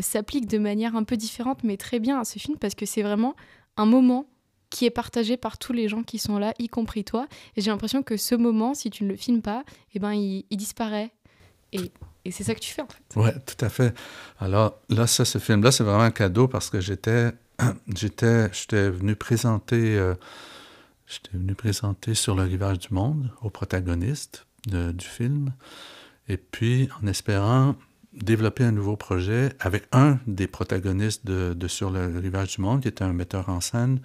Speaker 1: s'applique de manière un peu différente, mais très bien à ce film, parce que c'est vraiment un moment qui est partagé par tous les gens qui sont là, y compris toi. Et j'ai l'impression que ce moment, si tu ne le filmes pas, eh ben, il disparaît. Et c'est ça que tu fais, en fait.
Speaker 3: Oui, tout à fait. Alors là, ce film-là, c'est vraiment un cadeau parce que j'étais venu présenter Sur le rivage du monde au protagoniste du film. Et puis, en espérant développer un nouveau projet avec un des protagonistes de Sur le rivage du monde, qui était un metteur en scène.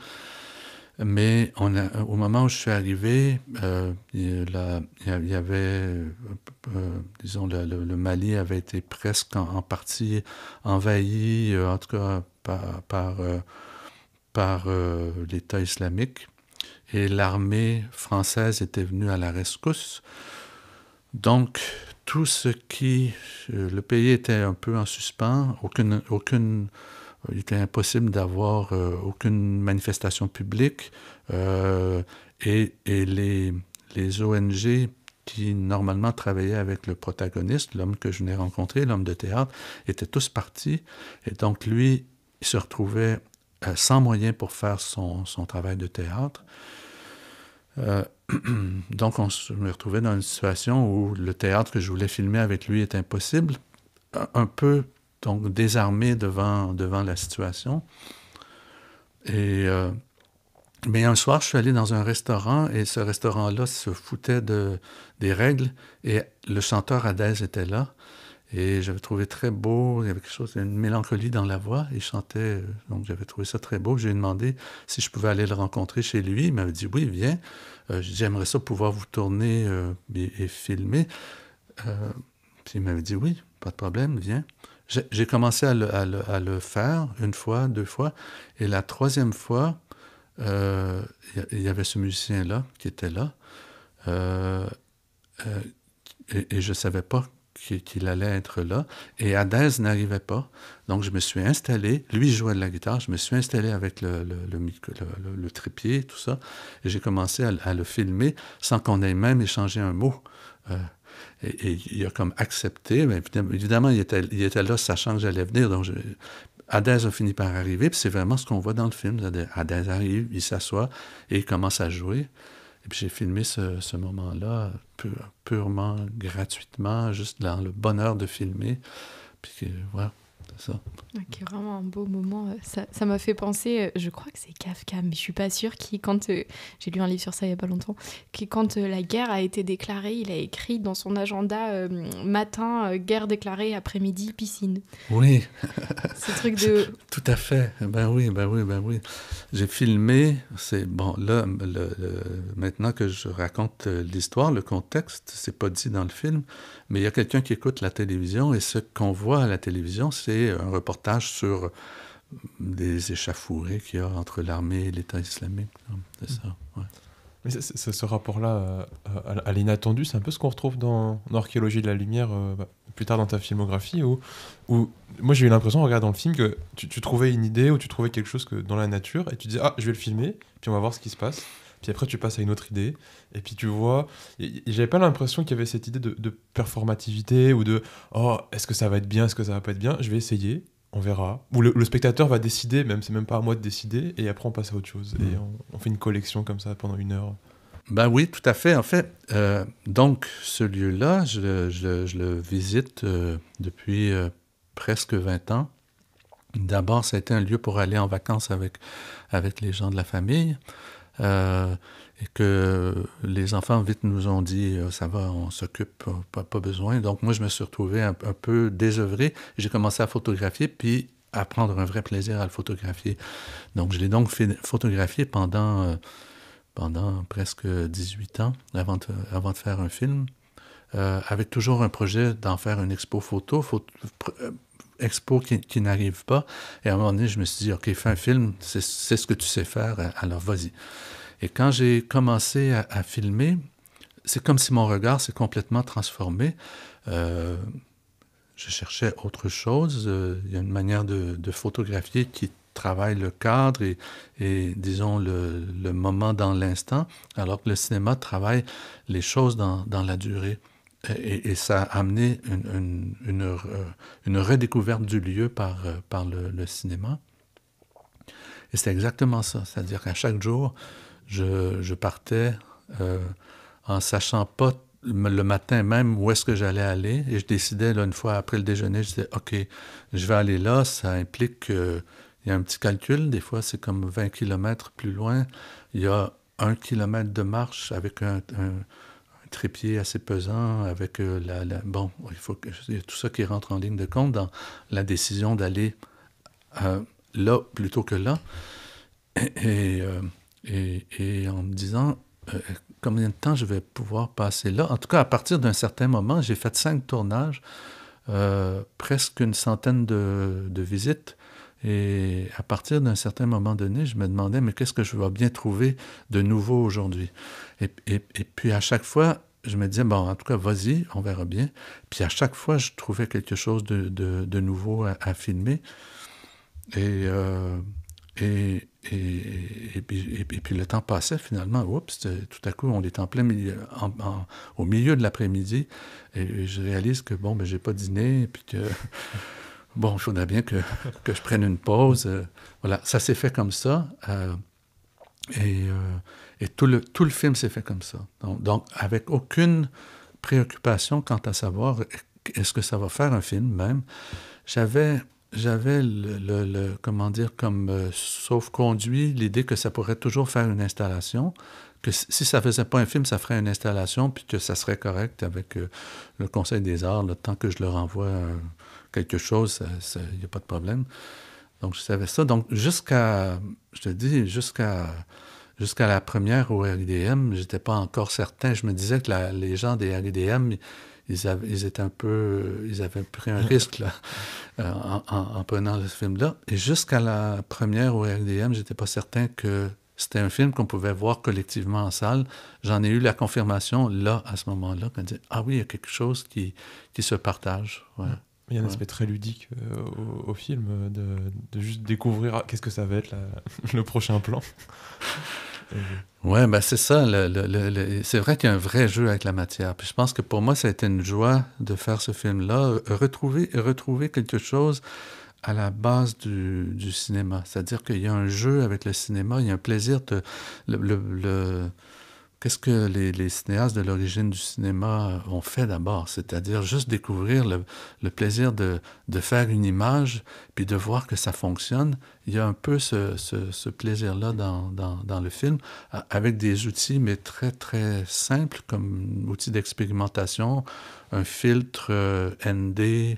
Speaker 3: Mais au moment où je suis arrivé, il y avait, disons, le Mali avait été presque en partie envahi, en tout cas par l'État islamique. Et l'armée française était venue à la rescousse. Donc, tout ce qui... le pays était un peu en suspens, il était impossible d'avoir aucune manifestation publique et les ONG qui normalement travaillaient avec le protagoniste, l'homme que je venais rencontrer, l'homme de théâtre, étaient tous partis. Et donc lui, il se retrouvait sans moyens pour faire son travail de théâtre. Donc je me retrouvais dans une situation où le théâtre que je voulais filmer avec lui est impossible, un peu donc désarmé devant la situation. Mais un soir, je suis allé dans un restaurant et ce restaurant-là se foutait des règles et le chanteur Hadès était là et j'avais trouvé très beau, il y avait quelque chose, une mélancolie dans la voix, il chantait, donc j'avais trouvé ça très beau. J'ai demandé si je pouvais aller le rencontrer chez lui, il m'avait dit oui, viens. J'ai dit j'aimerais ça pouvoir vous tourner et filmer. Puis il m'avait dit oui, pas de problème, viens. J'ai commencé à le faire une fois, deux fois, et la troisième fois, il y avait ce musicien-là qui était là, et je ne savais pas qu'il allait être là, et Hadès n'arrivait pas, donc je me suis installé, lui jouait de la guitare, je me suis installé avec le trépied, tout ça, et j'ai commencé à le filmer sans qu'on ait même échangé un mot. Et il a comme accepté, mais évidemment, il était là sachant que j'allais venir, donc Hadès a fini par arriver, puis c'est vraiment ce qu'on voit dans le film. Hadès arrive, il s'assoit et il commence à jouer. Et puis j'ai filmé ce moment-là purement, gratuitement, juste dans le bonheur de filmer. Puis voilà, c'est ça.
Speaker 1: Ok, vraiment un beau moment. Ça m'a fait penser, je crois que c'est Kafka, mais je suis pas sûre, j'ai lu un livre sur ça il y a pas longtemps, qui quand la guerre a été déclarée, il a écrit dans son agenda matin, guerre déclarée, après-midi, piscine.
Speaker 3: Oui.
Speaker 1: Ce truc de...
Speaker 3: Tout à fait. Ben oui. J'ai filmé, bon, là, maintenant que je raconte l'histoire, le contexte, c'est pas dit dans le film, mais il y a quelqu'un qui écoute la télévision et ce qu'on voit à la télévision, c'est un reportage sur des échauffourées qu'il y a entre l'armée et l'État islamique. C'est ça, ouais.
Speaker 2: Mais ce rapport-là à l'inattendu, c'est un peu ce qu'on retrouve dans Archéologie de la lumière plus tard dans ta filmographie, où moi j'ai eu l'impression en regardant le film que tu trouvais une idée ou tu trouvais quelque chose dans la nature et tu disais je vais le filmer, puis on va voir ce qui se passe. Puis après tu passes à une autre idée et puis tu vois, j'avais pas l'impression qu'il y avait cette idée de performativité ou de est-ce que ça va être bien, est-ce que ça va pas être bien, je vais essayer. On verra. Ou le spectateur va décider, c'est même pas à moi de décider, et après on passe à autre chose. Et on fait une collection comme ça pendant 1 heure.
Speaker 3: Ben oui, tout à fait. En fait, donc ce lieu-là, je le visite depuis presque 20 ans. D'abord, ça a été un lieu pour aller en vacances avec les gens de la famille. Et que les enfants vite nous ont dit ça va, on s'occupe, pas besoin. Donc moi je me suis retrouvé un peu désœuvré. J'ai commencé à photographier puis à prendre un vrai plaisir à le photographier. Donc je l'ai donc photographié pendant pendant presque 18 ans avant de faire un film, avec toujours un projet d'en faire une expo photo, expo qui n'arrive pas. Et à un moment donné, je me suis dit, OK, fais un film, c'est ce que tu sais faire, alors vas-y. Et quand j'ai commencé à filmer, c'est comme si mon regard s'est complètement transformé. Je cherchais autre chose. Il y a une manière de photographier qui travaille le cadre et disons, le moment dans l'instant, alors que le cinéma travaille les choses dans la durée. Et ça a amené une redécouverte du lieu par le cinéma. Et c'est exactement ça. C'est-à-dire qu'à chaque jour, je partais en sachant pas le matin même où est-ce que j'allais aller. Et je décidais, là, une fois après le déjeuner, je disais, OK, je vais aller là. Ça implique qu'il y a un petit calcul. Des fois, c'est comme 20 kilomètres plus loin. Il y a 1 kilomètre de marche avec un trépied assez pesant, avec bon, il y a tout ça qui rentre en ligne de compte dans la décision d'aller là plutôt que là. Et en me disant combien de temps je vais pouvoir passer là. En tout cas, à partir d'un certain moment, j'ai fait 5 tournages, presque une centaine de visites. Et à partir d'un certain moment donné, je me demandais, mais qu'est-ce que je vais bien trouver de nouveau aujourd'hui? Et puis à chaque fois, je me disais, bon, en tout cas, vas-y, on verra bien. Puis à chaque fois, je trouvais quelque chose de nouveau à filmer. Et puis le temps passait finalement. Oups, tout à coup, on est en plein milieu, au milieu de l'après-midi. Et je réalise que, bon, ben, j'ai pas dîné, puis que... Bon, il faudrait bien que je prenne une pause. Voilà, ça s'est fait comme ça. Et tout le film s'est fait comme ça. Donc, avec aucune préoccupation quant à savoir est-ce que ça va faire un film même. J'avais comment dire, comme sauf-conduit l'idée que ça pourrait toujours faire une installation, que si ça faisait pas un film, ça ferait une installation, puis que ça serait correct avec le Conseil des arts, le temps que je leur envoie quelque chose, il n'y a pas de problème. Donc, je savais ça. Donc, jusqu'à la première au RIDM, j'étais pas encore certain. Je me disais que les gens des RIDM, ils avaient pris un risque là, en prenant ce film-là. Et jusqu'à la première au RIDM, j'étais pas certain que c'était un film qu'on pouvait voir collectivement en salle. J'en ai eu la confirmation là, à ce moment-là, qu'on dit, ah oui, il y a quelque chose qui se partage. Ouais.
Speaker 2: Il y a un aspect très ludique au film, de juste découvrir qu'est-ce que ça va être le prochain plan.
Speaker 3: Oui, ben c'est ça. C'est vrai qu'il y a un vrai jeu avec la matière. Puis je pense que pour moi, ça a été une joie de faire ce film-là, retrouver quelque chose à la base du cinéma. C'est-à-dire qu'il y a un jeu avec le cinéma, il y a un plaisir qu'est-ce que les cinéastes de l'origine du cinéma ont fait d'abord? C'est-à-dire juste découvrir le plaisir de faire une image, puis de voir que ça fonctionne. Il y a un peu ce plaisir-là dans le film, avec des outils, mais très, très simples, comme outil d'expérimentation, un filtre ND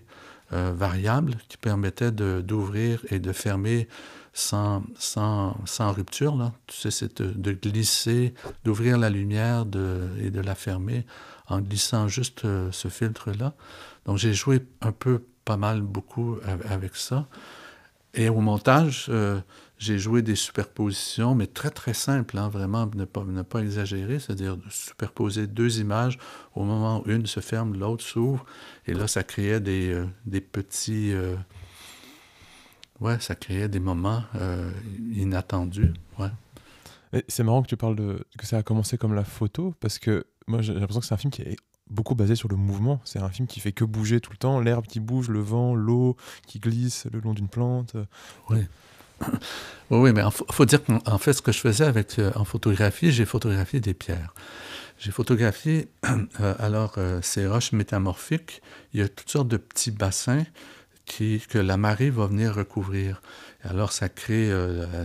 Speaker 3: variable qui permettait d'ouvrir et de fermer sans rupture, là. Tu sais, c'est de glisser, d'ouvrir la lumière et de la fermer en glissant juste ce filtre-là. Donc, j'ai joué pas mal, beaucoup avec ça. Et au montage, j'ai joué des superpositions, mais très, très simples, hein, vraiment, ne pas exagérer, c'est-à-dire de superposer 2 images au moment où une se ferme, l'autre s'ouvre, et là, ça créait des petits... ça créait des moments inattendus. Ouais.
Speaker 2: Et c'est marrant que tu parles que ça a commencé comme la photo, parce que moi j'ai l'impression que c'est un film qui est beaucoup basé sur le mouvement. C'est un film qui fait que bouger tout le temps, l'herbe qui bouge, le vent, l'eau qui glisse le long d'une plante.
Speaker 3: Oui. Oui, mais il faut dire qu'en fait, ce que je faisais en photographie, j'ai photographié des pierres. J'ai photographié, ces roches métamorphiques, il y a toutes sortes de petits bassins que la marée va venir recouvrir. Et alors, ça crée,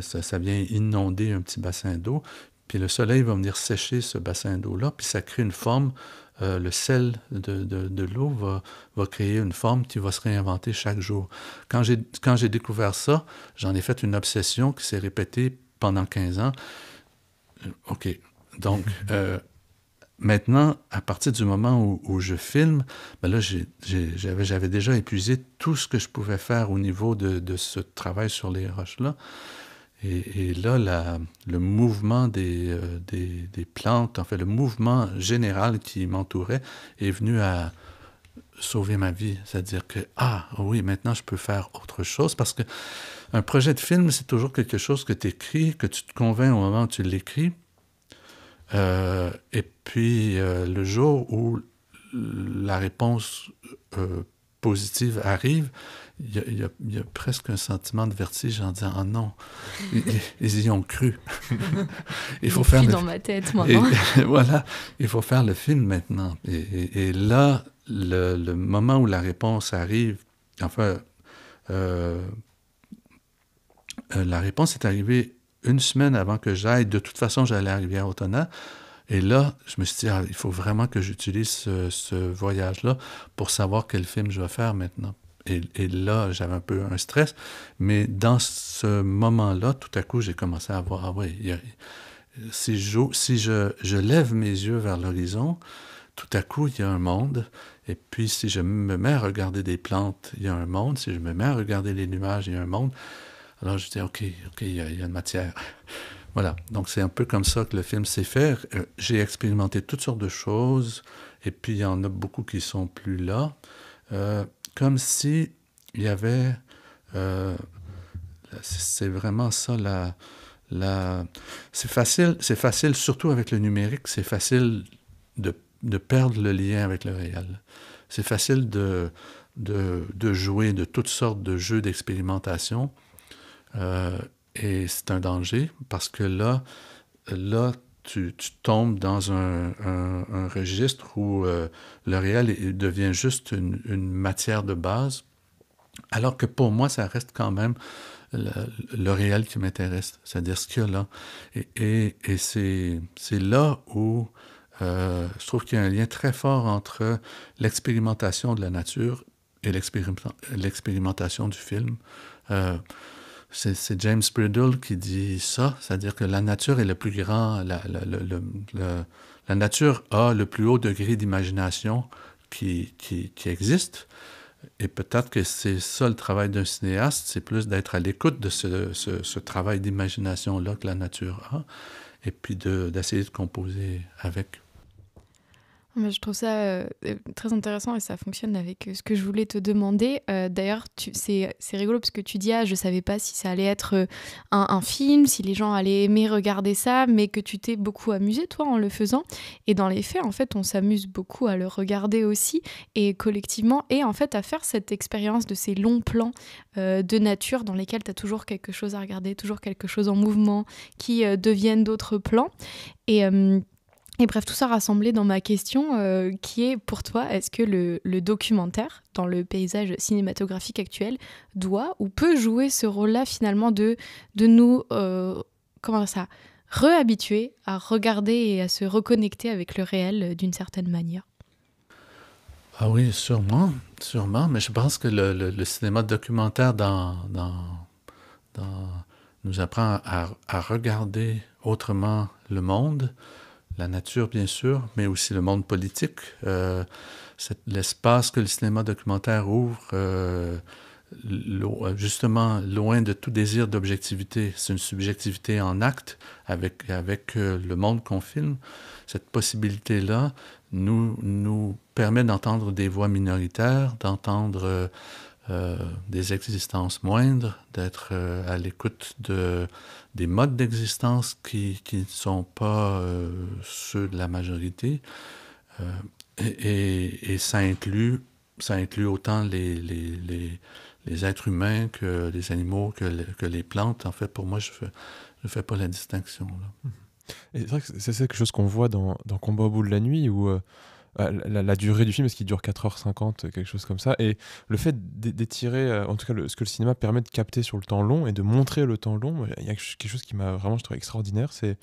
Speaker 3: ça vient inonder un petit bassin d'eau, puis le soleil va venir sécher ce bassin d'eau-là, puis ça crée une forme, le sel de l'eau va créer une forme qui va se réinventer chaque jour. Quand j'ai découvert ça, j'en ai fait une obsession qui s'est répétée pendant 15 ans. OK. Donc, maintenant, à partir du moment où je filme, ben là, j'avais déjà épuisé tout ce que je pouvais faire au niveau de ce travail sur les roches-là. Et là, le mouvement des plantes, en fait, le mouvement général qui m'entourait est venu à sauver ma vie. C'est-à-dire que, oui, maintenant, je peux faire autre chose. Parce que un projet de film, c'est toujours quelque chose que tu écris, que tu te convaincs au moment où tu l'écris. Et puis, le jour où la réponse positive arrive, il y a presque un sentiment de vertige en disant « Ah non, ils y ont cru. »
Speaker 1: Il faut faire dans ma tête maintenant.
Speaker 3: Voilà, il faut faire le film maintenant. Et là, le moment où la réponse arrive, enfin, la réponse est arrivée 1 semaine avant que j'aille. De toute façon, j'allais à Rivière-Automne. Et là, je me suis dit, il faut vraiment que j'utilise ce voyage-là pour savoir quel film je vais faire maintenant. Et là, j'avais un peu un stress. Mais dans ce moment-là, tout à coup, j'ai commencé à voir, si je lève mes yeux vers l'horizon, tout à coup, il y a un monde. Et puis, si je me mets à regarder des plantes, il y a un monde. Si je me mets à regarder les nuages, il y a un monde. Alors, je dis, OK, il y a une matière. Voilà, donc c'est un peu comme ça que le film s'est fait. J'ai expérimenté toutes sortes de choses, et puis il y en a beaucoup qui sont plus là. Comme si il y avait... c'est vraiment ça, c'est facile, surtout avec le numérique, c'est facile de perdre le lien avec le réel. C'est facile de jouer de toutes sortes de jeux d'expérimentation. Et c'est un danger parce que là tu tombes dans un registre où le réel devient juste une matière de base, alors que pour moi, ça reste quand même le réel qui m'intéresse, c'est-à-dire ce qu'il y a là. Et c'est là où je trouve qu'il y a un lien très fort entre l'expérimentation de la nature et l'expérimentation du film. C'est James Bridle qui dit ça, c'est-à-dire que la nature est le plus grand, la nature a le plus haut degré d'imagination qui existe, et peut-être que c'est ça le travail d'un cinéaste, c'est plus d'être à l'écoute de ce travail d'imagination-là que la nature a, et puis d'essayer de composer avec.
Speaker 1: Mais je trouve ça très intéressant et ça fonctionne avec ce que je voulais te demander. D'ailleurs, c'est rigolo parce que tu dis je savais pas si ça allait être un film, si les gens allaient aimer regarder ça, mais que tu t'es beaucoup amusé toi en le faisant. Et dans les faits, en fait, on s'amuse beaucoup à le regarder aussi et collectivement et en fait à faire cette expérience de ces longs plans de nature dans lesquels tu as toujours quelque chose à regarder, toujours quelque chose en mouvement qui deviennent d'autres plans. Et bref, tout ça rassemblé dans ma question qui est pour toi, est-ce que le documentaire, dans le paysage cinématographique actuel, doit ou peut jouer ce rôle-là finalement de nous réhabituer à regarder et à se reconnecter avec le réel d'une certaine manière?
Speaker 3: Ah oui, sûrement, mais je pense que le cinéma documentaire nous apprend à regarder autrement le monde, la nature, bien sûr, mais aussi le monde politique. L'espace que le cinéma documentaire ouvre, justement, loin de tout désir d'objectivité. C'est une subjectivité en acte avec le monde qu'on filme. Cette possibilité-là nous permet d'entendre des voix minoritaires, d'entendre des existences moindres, d'être à l'écoute des modes d'existence qui ne sont pas ceux de la majorité. Et ça inclut autant les êtres humains que les animaux, que les plantes. En fait, pour moi, je fais pas la distinction, là.
Speaker 2: Et c'est vrai que c'est quelque chose qu'on voit dans Combat au bout de la nuit, où la durée du film, est-ce qu'il dure 4h50, quelque chose comme ça, et le fait d'étirer, en tout cas ce que le cinéma permet de capter sur le temps long et de montrer le temps long, il y a quelque chose qui m'a vraiment, je trouve, extraordinaire, c'est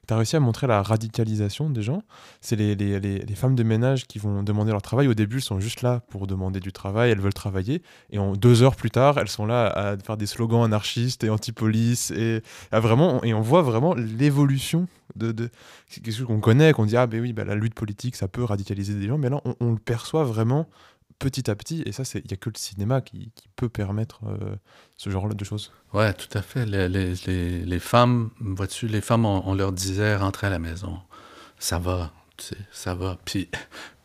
Speaker 2: tu as réussi à montrer la radicalisation des gens. C'est les femmes de ménage qui vont demander leur travail. Au début, elles sont juste là pour demander du travail, elles veulent travailler. Et 2 heures plus tard, elles sont là à faire des slogans anarchistes et anti-police. Et on voit vraiment l'évolution c'est quelque chose qu'on connaît, qu'on dit ah ben oui, la lutte politique ça peut radicaliser des gens, mais là on le perçoit vraiment petit à petit, et ça il n'y a que le cinéma qui peut permettre ce genre de choses.
Speaker 3: Ouais, tout à fait. Les femmes, vois-tu, les femmes, on leur disait rentrer à la maison, ça va, tu sais, ça va. Puis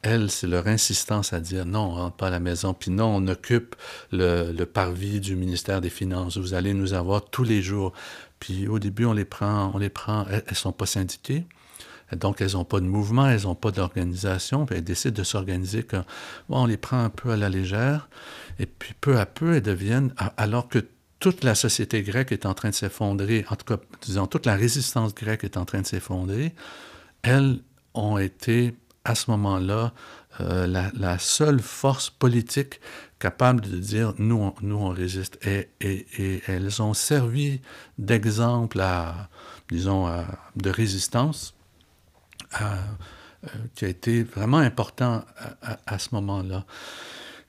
Speaker 3: elles, c'est leur insistance à dire non, on rentre pas à la maison, puis non, on occupe le parvis du ministère des Finances, vous allez nous avoir tous les jours. Puis au début, on les prend, elles sont pas syndiquées, donc elles n'ont pas de mouvement, elles n'ont pas d'organisation, puis elles décident de s'organiser on les prend un peu à la légère, et puis peu à peu, elles deviennent, alors que toute la société grecque est en train de s'effondrer, en tout cas, disons, toute la résistance grecque est en train de s'effondrer, elles ont été, à ce moment-là, la seule force politique capable de dire nous on résiste. Et elles ont servi d'exemple de résistance qui a été vraiment important à ce moment-là.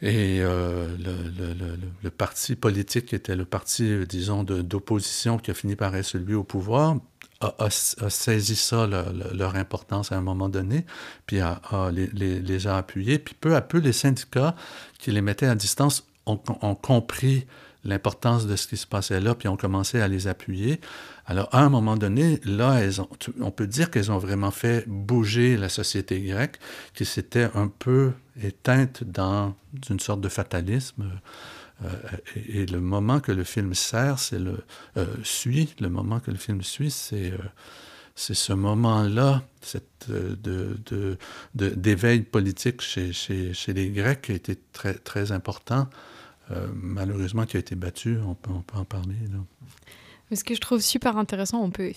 Speaker 3: Et le parti politique qui était le parti, disons, d'opposition qui a fini par être celui au pouvoir, a saisi ça, leur importance à un moment donné, puis les a appuyés. Puis peu à peu, les syndicats qui les mettaient à distance ont compris l'importance de ce qui se passait là, puis ont commencé à les appuyer. Alors, à un moment donné, là, on peut dire qu'elles ont vraiment fait bouger la société grecque, qui s'était un peu éteinte dans une sorte de fatalisme. Et le moment que le film suit, c'est ce moment-là, d'éveil politique chez les Grecs qui a été très, très important, malheureusement qui a été battu, on peut en parler, là.
Speaker 1: Ce que je trouve super intéressant, on peut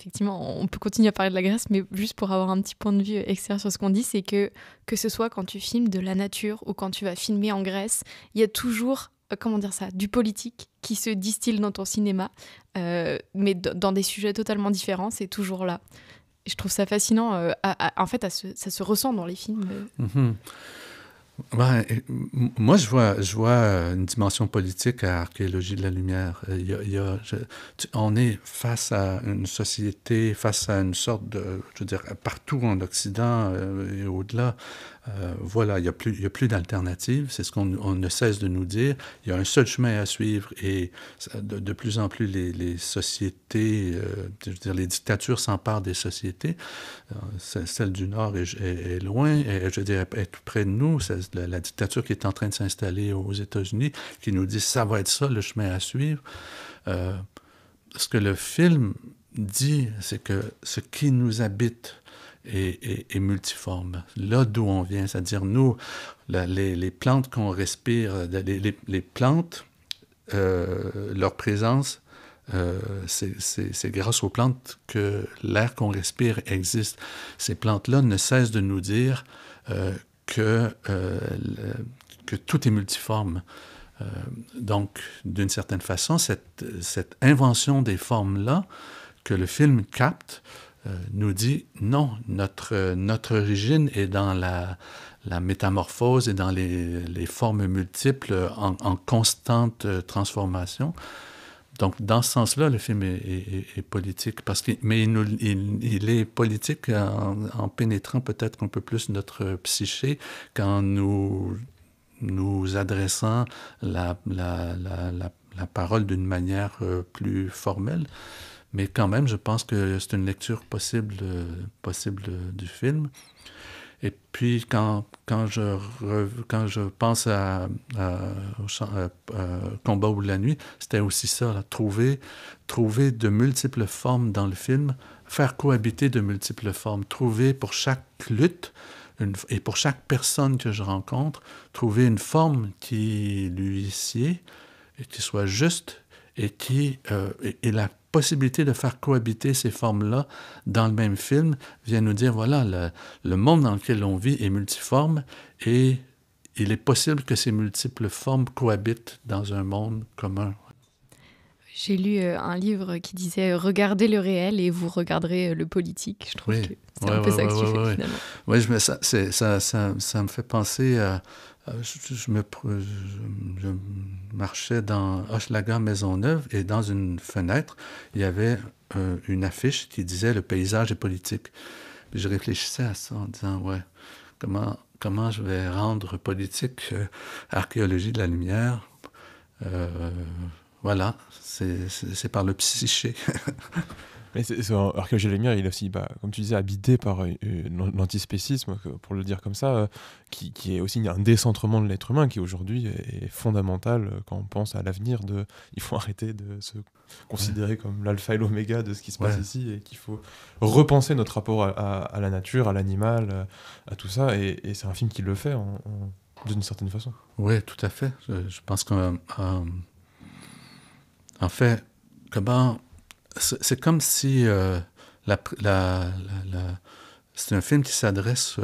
Speaker 1: continuer à parler de la Grèce, mais juste pour avoir un petit point de vue extérieur sur ce qu'on dit, c'est que ce soit quand tu filmes de la nature ou quand tu vas filmer en Grèce, il y a toujours, du politique qui se distille dans ton cinéma, mais dans des sujets totalement différents, c'est toujours là. Et je trouve ça fascinant, ça se ressent dans les films.
Speaker 3: Mm-hmm. Ben, moi, je vois une dimension politique à Archéologie de la Lumière. On est face à une société, face à une sorte de, je veux dire, partout en Occident et au-delà, voilà, il y a plus d'alternative. C'est ce qu'on ne cesse de nous dire. Il y a un seul chemin à suivre et de plus en plus les sociétés, je veux dire, les dictatures s'emparent des sociétés. Celle du Nord est loin, je veux dire, est tout près de nous. C'est la dictature qui est en train de s'installer aux États-Unis, qui nous dit ça va être ça le chemin à suivre. Ce que le film dit, c'est que ce qui nous habite est multiforme. Là d'où on vient, c'est-à-dire nous, les plantes qu'on respire, les plantes, leur présence, c'est grâce aux plantes que l'air qu'on respire existe. Ces plantes-là ne cessent de nous dire que tout est multiforme. Donc, d'une certaine façon, cette invention des formes-là que le film capte nous dit non, notre origine est dans la métamorphose et dans les formes multiples en constante transformation. Donc, dans ce sens-là, le film est politique, mais il est politique en pénétrant peut-être un peu plus notre psyché qu'en nous adressant la parole d'une manière plus formelle. Mais quand même, je pense que c'est une lecture possible du film. Et puis, quand je pense à Combat ou la nuit, c'était aussi ça, là, trouver de multiples formes dans le film, faire cohabiter de multiples formes, trouver pour chaque lutte et pour chaque personne que je rencontre, trouver une forme qui lui sied et qui soit juste et la possibilité de faire cohabiter ces formes-là dans le même film vient nous dire, voilà, le monde dans lequel on vit est multiforme et il est possible que ces multiples formes cohabitent dans un monde commun.
Speaker 1: J'ai lu un livre qui disait regardez le réel et vous regarderez le politique. Je trouve que c'est un peu ça que tu fais finalement.
Speaker 3: Oui, ça me fait penser à. Je marchais dans Hochelaga Maisonneuve et dans une fenêtre, il y avait une affiche qui disait le paysage est politique. Puis je réfléchissais à ça en disant ouais, comment je vais rendre politique archéologie de la lumière. Voilà, c'est par le psyché.
Speaker 2: Mais Archéologie de la lumière, il est aussi, comme tu disais, habité par l'antispécisme, pour le dire comme ça, qui est aussi un décentrement de l'être humain qui aujourd'hui est fondamental quand on pense à l'avenir. Il faut arrêter de se considérer comme l'alpha et l'oméga de ce qui se passe ici, et qu'il faut repenser notre rapport à la nature, à l'animal, à tout ça. Et c'est un film qui le fait d'une certaine façon.
Speaker 3: Oui, tout à fait. Je pense qu'en fait, c'est comme si c'est un film qui s'adresse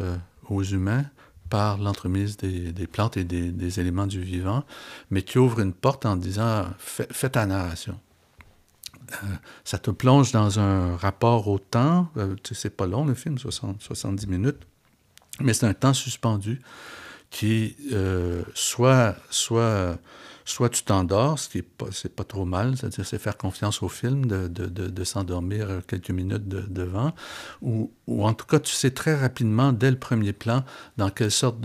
Speaker 3: aux humains par l'entremise des plantes et des éléments du vivant, mais qui ouvre une porte en disant fais ta narration. Ça te plonge dans un rapport au temps. C'est pas long le film, 70 minutes, mais c'est un temps suspendu qui soit tu t'endors, c'est pas trop mal, c'est-à-dire c'est faire confiance au film de s'endormir quelques minutes devant, ou en tout cas tu sais très rapidement dès le premier plan dans quelle sorte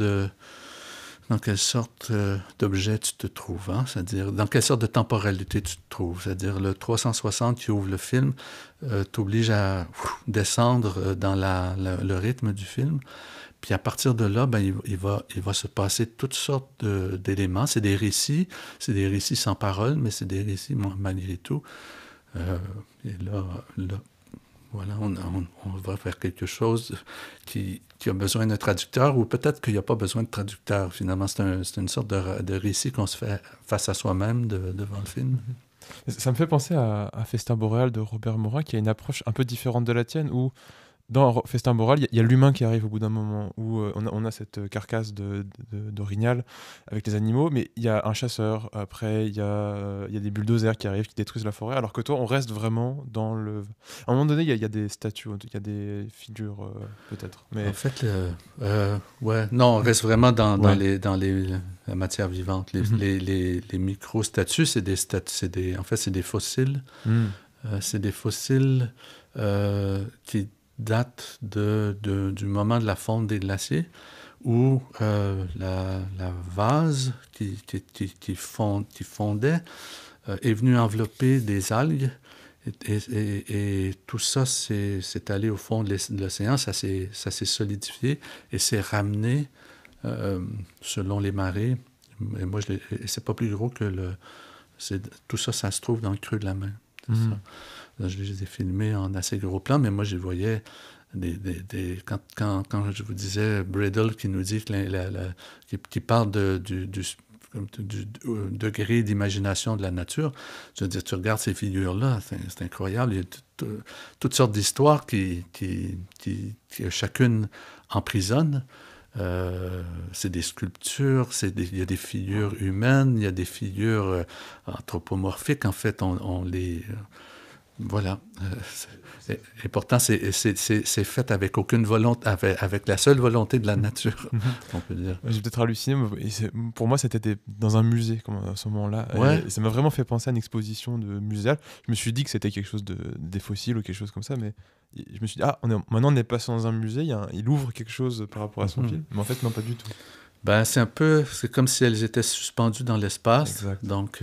Speaker 3: d'objet tu te trouves, hein? C'est-à-dire dans quelle sorte de temporalité tu te trouves, c'est-à-dire le 360 qui ouvre le film t'oblige à descendre dans le rythme du film. Puis à partir de là, il va se passer toutes sortes d'éléments. C'est des récits sans parole, mais c'est des récits malgré tout. Et là, voilà, on va faire quelque chose qui a besoin d'un traducteur, ou peut-être qu'il n'y a pas besoin de traducteur. Finalement, c'est une sorte de récit qu'on se fait face à soi-même devant le film.
Speaker 2: Ça me fait penser à Festin Boréal de Robert Morin, qui a une approche un peu différente de la tienne, où dans Festin Boréal, il y a l'humain qui arrive au bout d'un moment, où on a cette carcasse d'orignal avec les animaux, mais il y a un chasseur, après il y a des bulldozers qui arrivent, qui détruisent la forêt, alors que toi, on reste vraiment dans le... À un moment donné, il y a des statues, il y a des figures, peut-être. Mais...
Speaker 3: En fait, non, on reste vraiment dans la matière vivante. Les micro-statues, c'est des fossiles. C'est des fossiles qui datent du moment de la fonte des glaciers, où la vase qui fondait est venue envelopper des algues, et tout ça s'est allé au fond de l'océan, ça s'est solidifié et s'est ramené selon les marées. Et moi, c'est pas plus gros que tout ça, ça se trouve dans le creux de la main. C'est ça. Là, je les ai filmés en assez gros plan, mais moi, je voyais quand je vous disais Bradle qui nous dit qui parle du degré d'imagination de la nature, je veux dire, tu regardes ces figures-là, c'est incroyable. Il y a toutes sortes d'histoires qui chacune emprisonne. C'est des sculptures, il y a des figures humaines, il y a des figures anthropomorphiques. En fait, on les... Voilà. Et pourtant, c'est fait avec aucune volonté, avec la seule volonté de la nature, on peut dire.
Speaker 2: J'ai peut-être halluciné, mais pour moi, c'était dans un musée à ce moment-là.
Speaker 3: Ouais.
Speaker 2: Et ça m'a vraiment fait penser à une exposition muséale. Je me suis dit que c'était quelque chose des fossiles ou quelque chose comme ça, mais je me suis dit, maintenant on est passé dans un musée, il ouvre quelque chose par rapport à son film. Mais en fait, non, pas du tout.
Speaker 3: C'est comme si elles étaient suspendues dans l'espace.
Speaker 2: Exact.
Speaker 3: Donc,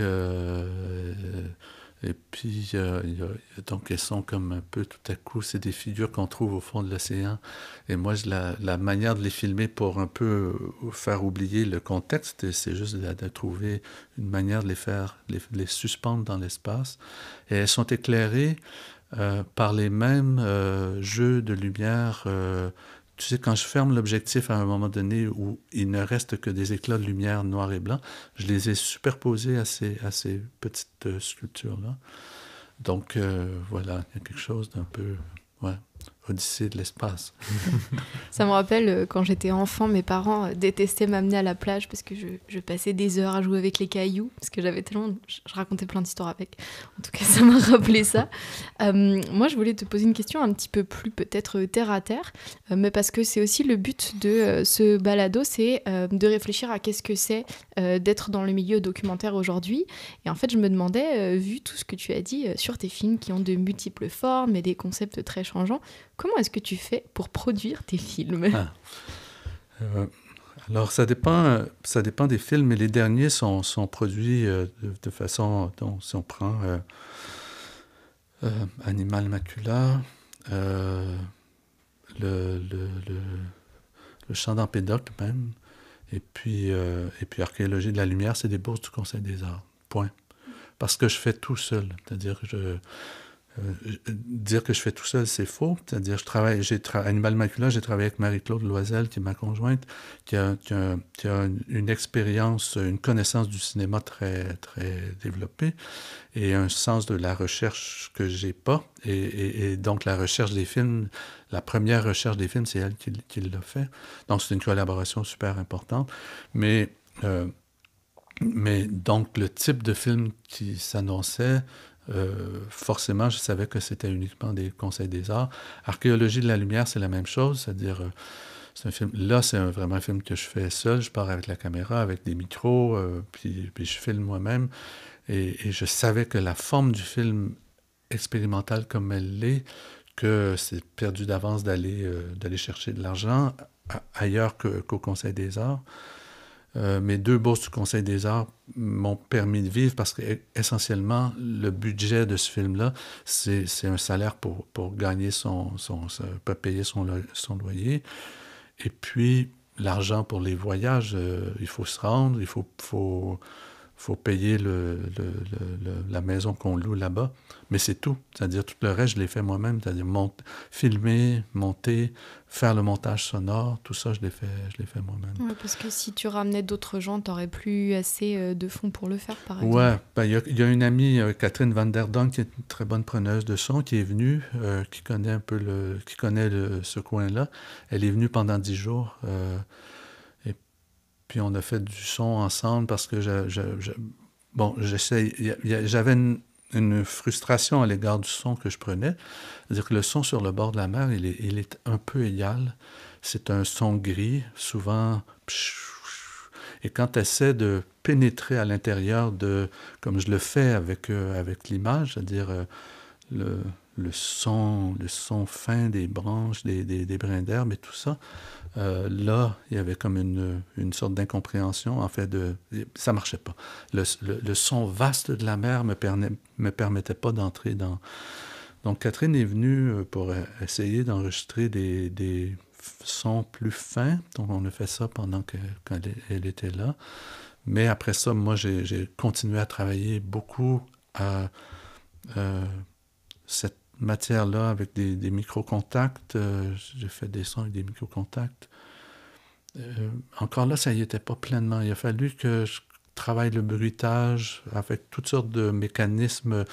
Speaker 3: et puis, donc, elles sont comme un peu, tout à coup, c'est des figures qu'on trouve au fond de l'océan. Et moi, la manière de les filmer pour un peu faire oublier le contexte, c'est juste de trouver une manière de les suspendre dans l'espace. Et elles sont éclairées par les mêmes jeux de lumière. Tu sais, quand je ferme l'objectif à un moment donné où il ne reste que des éclats de lumière noir et blanc, je les ai superposés à ces petites sculptures-là. Donc, voilà, il y a quelque chose d'un peu... Ouais. Odyssée de l'espace.
Speaker 1: Ça me rappelle quand j'étais enfant, mes parents détestaient m'amener à la plage parce que je passais des heures à jouer avec les cailloux, parce que j'avais tellement... Je racontais plein d'histoires avec. En tout cas, ça m'a rappelé ça. Moi, je voulais te poser une question un petit peu plus peut-être terre à terre, mais parce que c'est aussi le but de ce balado, c'est de réfléchir à qu'est-ce que c'est d'être dans le milieu documentaire aujourd'hui. Et en fait, je me demandais, vu tout ce que tu as dit sur tes films qui ont de multiples formes et des concepts très changeants, comment est-ce que tu fais pour produire tes films?
Speaker 3: Alors, ça dépend des films, mais les derniers sont produits de façon... Donc, si on prend Animal Macula, le Chant d'Empédocle même, et puis Archéologie de la lumière, c'est des bourses du Conseil des arts. Point. Parce que je fais tout seul. C'est-à-dire que dire que je fais tout seul, c'est faux. C'est-à-dire, Animal Macula, j'ai travaillé avec Marie-Claude Loisel, qui est ma conjointe, qui a une expérience, une connaissance du cinéma très, très développée et un sens de la recherche que j'ai pas. Et donc, la recherche des films, la première recherche des films, c'est elle qui l'a fait. Donc, c'est une collaboration super importante. Mais donc, le type de film qui s'annonçait, forcément, je savais que c'était uniquement des conseils des arts. Archéologie de la lumière, c'est la même chose, c'est-à-dire, c'est un film, là, c'est vraiment un film que je fais seul, je pars avec la caméra, avec des micros, puis je filme moi-même, et je savais que la forme du film expérimental comme elle l'est, que c'est perdu d'avance d'aller chercher de l'argent ailleurs qu'au Conseil des arts. Mes 2 bourses du Conseil des arts m'ont permis de vivre parce que essentiellement le budget de ce film-là, c'est un salaire pour gagner pour payer son loyer. Et puis l'argent pour les voyages, il faut se rendre, il faut payer la maison qu'on loue là-bas. Mais c'est tout. C'est-à-dire, tout le reste, je l'ai fait moi-même. C'est-à-dire, filmer, monter, faire le montage sonore, tout ça, je l'ai fait moi-même.
Speaker 1: Ouais, parce que si tu ramenais d'autres gens, tu n'aurais plus assez de fonds pour le faire, par exemple.
Speaker 3: Ouais, il y a une amie, Catherine Van Der Donk, qui est une très bonne preneuse de son, qui est venue, qui connaît ce coin-là. Elle est venue pendant 10 jours. Puis on a fait du son ensemble parce que j'avais une frustration à l'égard du son que je prenais. C'est-à-dire que le son sur le bord de la mer, il est un peu égal. C'est un son gris, souvent... Et quand tu essaies de pénétrer à l'intérieur comme je le fais avec l'image, c'est-à-dire le son fin des branches, des brins d'herbe et tout ça, là, il y avait comme une sorte d'incompréhension, en fait, ça marchait pas. Le son vaste de la mer me permettait pas d'entrer dans... Donc, Catherine est venue pour essayer d'enregistrer des sons plus fins. Donc, on a fait ça pendant qu'elle était là. Mais après ça, moi, j'ai continué à travailler beaucoup à cette matière-là avec des micro-contacts. J'ai fait des sons avec des micro-contacts. Encore là, ça y était pas pleinement. Il a fallu que je travaille le bruitage avec toutes sortes de mécanismes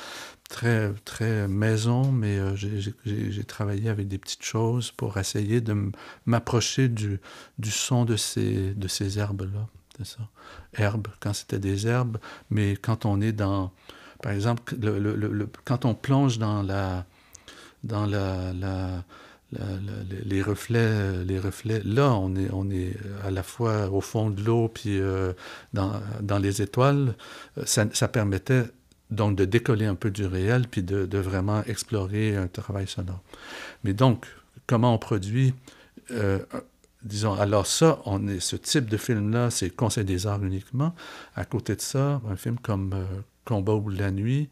Speaker 3: très, très maison, mais j'ai travaillé avec des petites choses pour essayer de m'approcher du son de ces herbes-là. C'est ça. Herbes, quand c'était des herbes, mais quand on est dans... Par exemple, quand on plonge dans les reflets, là, on est à la fois au fond de l'eau puis dans les étoiles. Ça permettait donc de décoller un peu du réel puis de vraiment explorer un travail sonore. Mais donc, comment on produit disons, alors ça, ce type de film-là, c'est Conseil des arts uniquement. À côté de ça, un film comme Combat au bout de la nuit,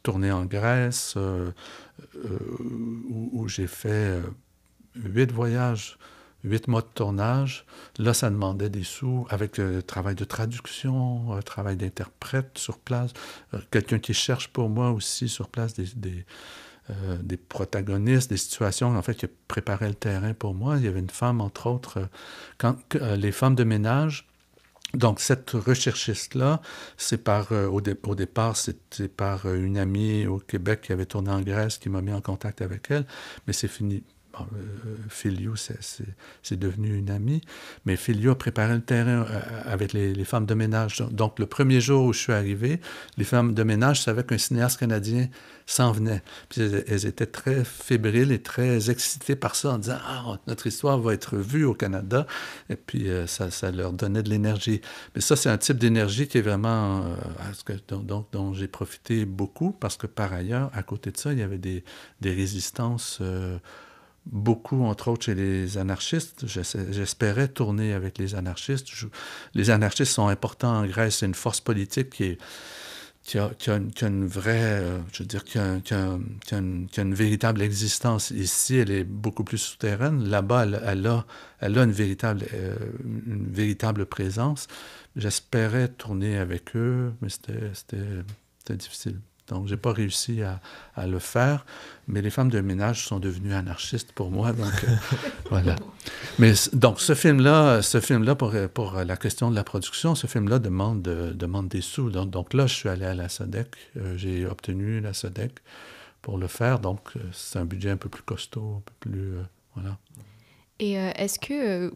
Speaker 3: tourné en Grèce, où j'ai fait 8 voyages, 8 mois de tournage. Là, ça demandait des sous avec le travail de traduction, travail d'interprète sur place, quelqu'un qui cherche pour moi aussi sur place des protagonistes, des situations, en fait, qui préparaient le terrain pour moi. Il y avait une femme, entre autres, les femmes de ménage. Donc, cette recherchiste-là, au départ, c'était par une amie au Québec qui avait tourné en Grèce, qui m'a mis en contact avec elle, mais c'est fini Filio, c'est devenu une amie, mais Filio a préparé le terrain avec les femmes de ménage. Donc, le premier jour où je suis arrivé, les femmes de ménage savaient qu'un cinéaste canadien s'en venait. Puis elles étaient très fébriles et très excitées par ça, en disant « Ah, notre histoire va être vue au Canada. » Et puis, ça leur donnait de l'énergie. Mais ça, c'est un type d'énergie qui est vraiment... dont j'ai profité beaucoup, parce que par ailleurs, à côté de ça, il y avait des résistances... beaucoup, entre autres, chez les anarchistes. J'espérais tourner avec les anarchistes. Les anarchistes sont importants en Grèce. C'est une force politique qui a une vraie... je veux dire, qui a une véritable existence. Ici, elle est beaucoup plus souterraine. Là-bas, elle a une véritable présence. J'espérais tourner avec eux, mais c'était difficile. Donc, je n'ai pas réussi à le faire, mais les femmes de ménage sont devenues anarchistes pour moi, donc voilà. Mais donc, ce film-là, pour la question de la production, ce film-là demande des sous. Donc là, je suis allé à la SODEC, j'ai obtenu la SODEC pour le faire, donc c'est un budget un peu plus costaud, un peu plus... voilà.
Speaker 1: Et est-ce que,